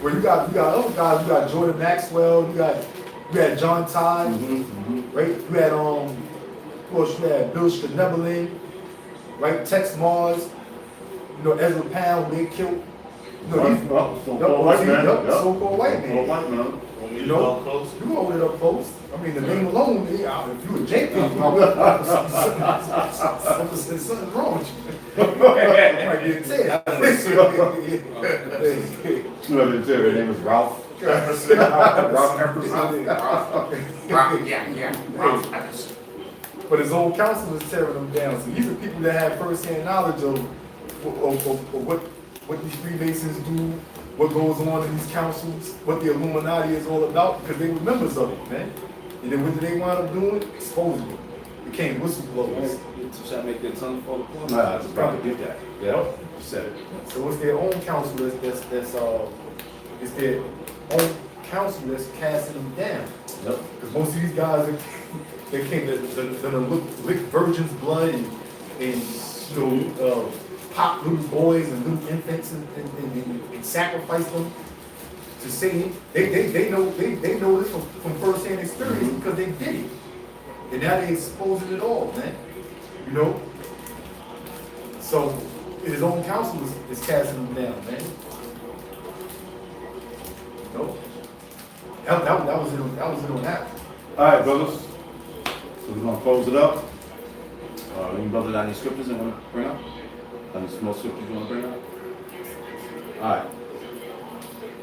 well, you got other guys. You got Jordan Maxwell. You had John Todd, right? You had of course, you had Bill Schneebelen, right? Tex Mars. You know, Ezra Pound. They killed. You know, these So-called white man. so-called white man. So-called white man. When we You know, go close. you can hold it up close. I mean, the name alone, if you a JP, something wrong with you. I might get You know, their name is Ralph. Epperson. Ralph Epperson. Ralph Epperson. But his own counsel was tearing them down. So these are people that have first-hand knowledge of what these Freemasons do, what goes on in these councils, what the Illuminati is all about, because they were members of it, man. And then what did they wind up doing? Exposing it. Became whistleblowers. Try to make their tongue fall apart. Nah, I just probably get that. Yeah, you said it. So it's their own council it's their own council that's casting them down. Yep. Because most of these guys, they came to lick virgins' blood and you know, pop little boys and little infants and sacrifice them to Satan. They know this from first-hand experience because they did it. And now they exposing it all, man. You know? So his own council is casting him down, man. You know? That was it on that. All right, brothers. So we're gonna close it up. Any brother got any scriptures they want to bring up? Any small scriptures you want to bring up?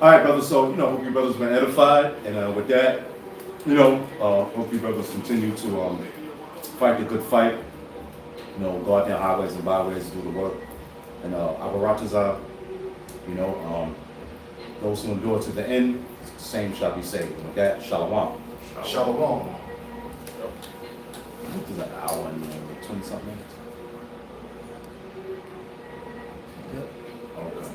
All right, brothers. So hope you brothers been edified, and with that, hope you brothers continue to fight the good fight. Go out there highways and byways, do the work, and Abaratazah, those who endure to the end, the same shall be saved. With that, shalom. Shalom. This is an hour and 20 something minutes.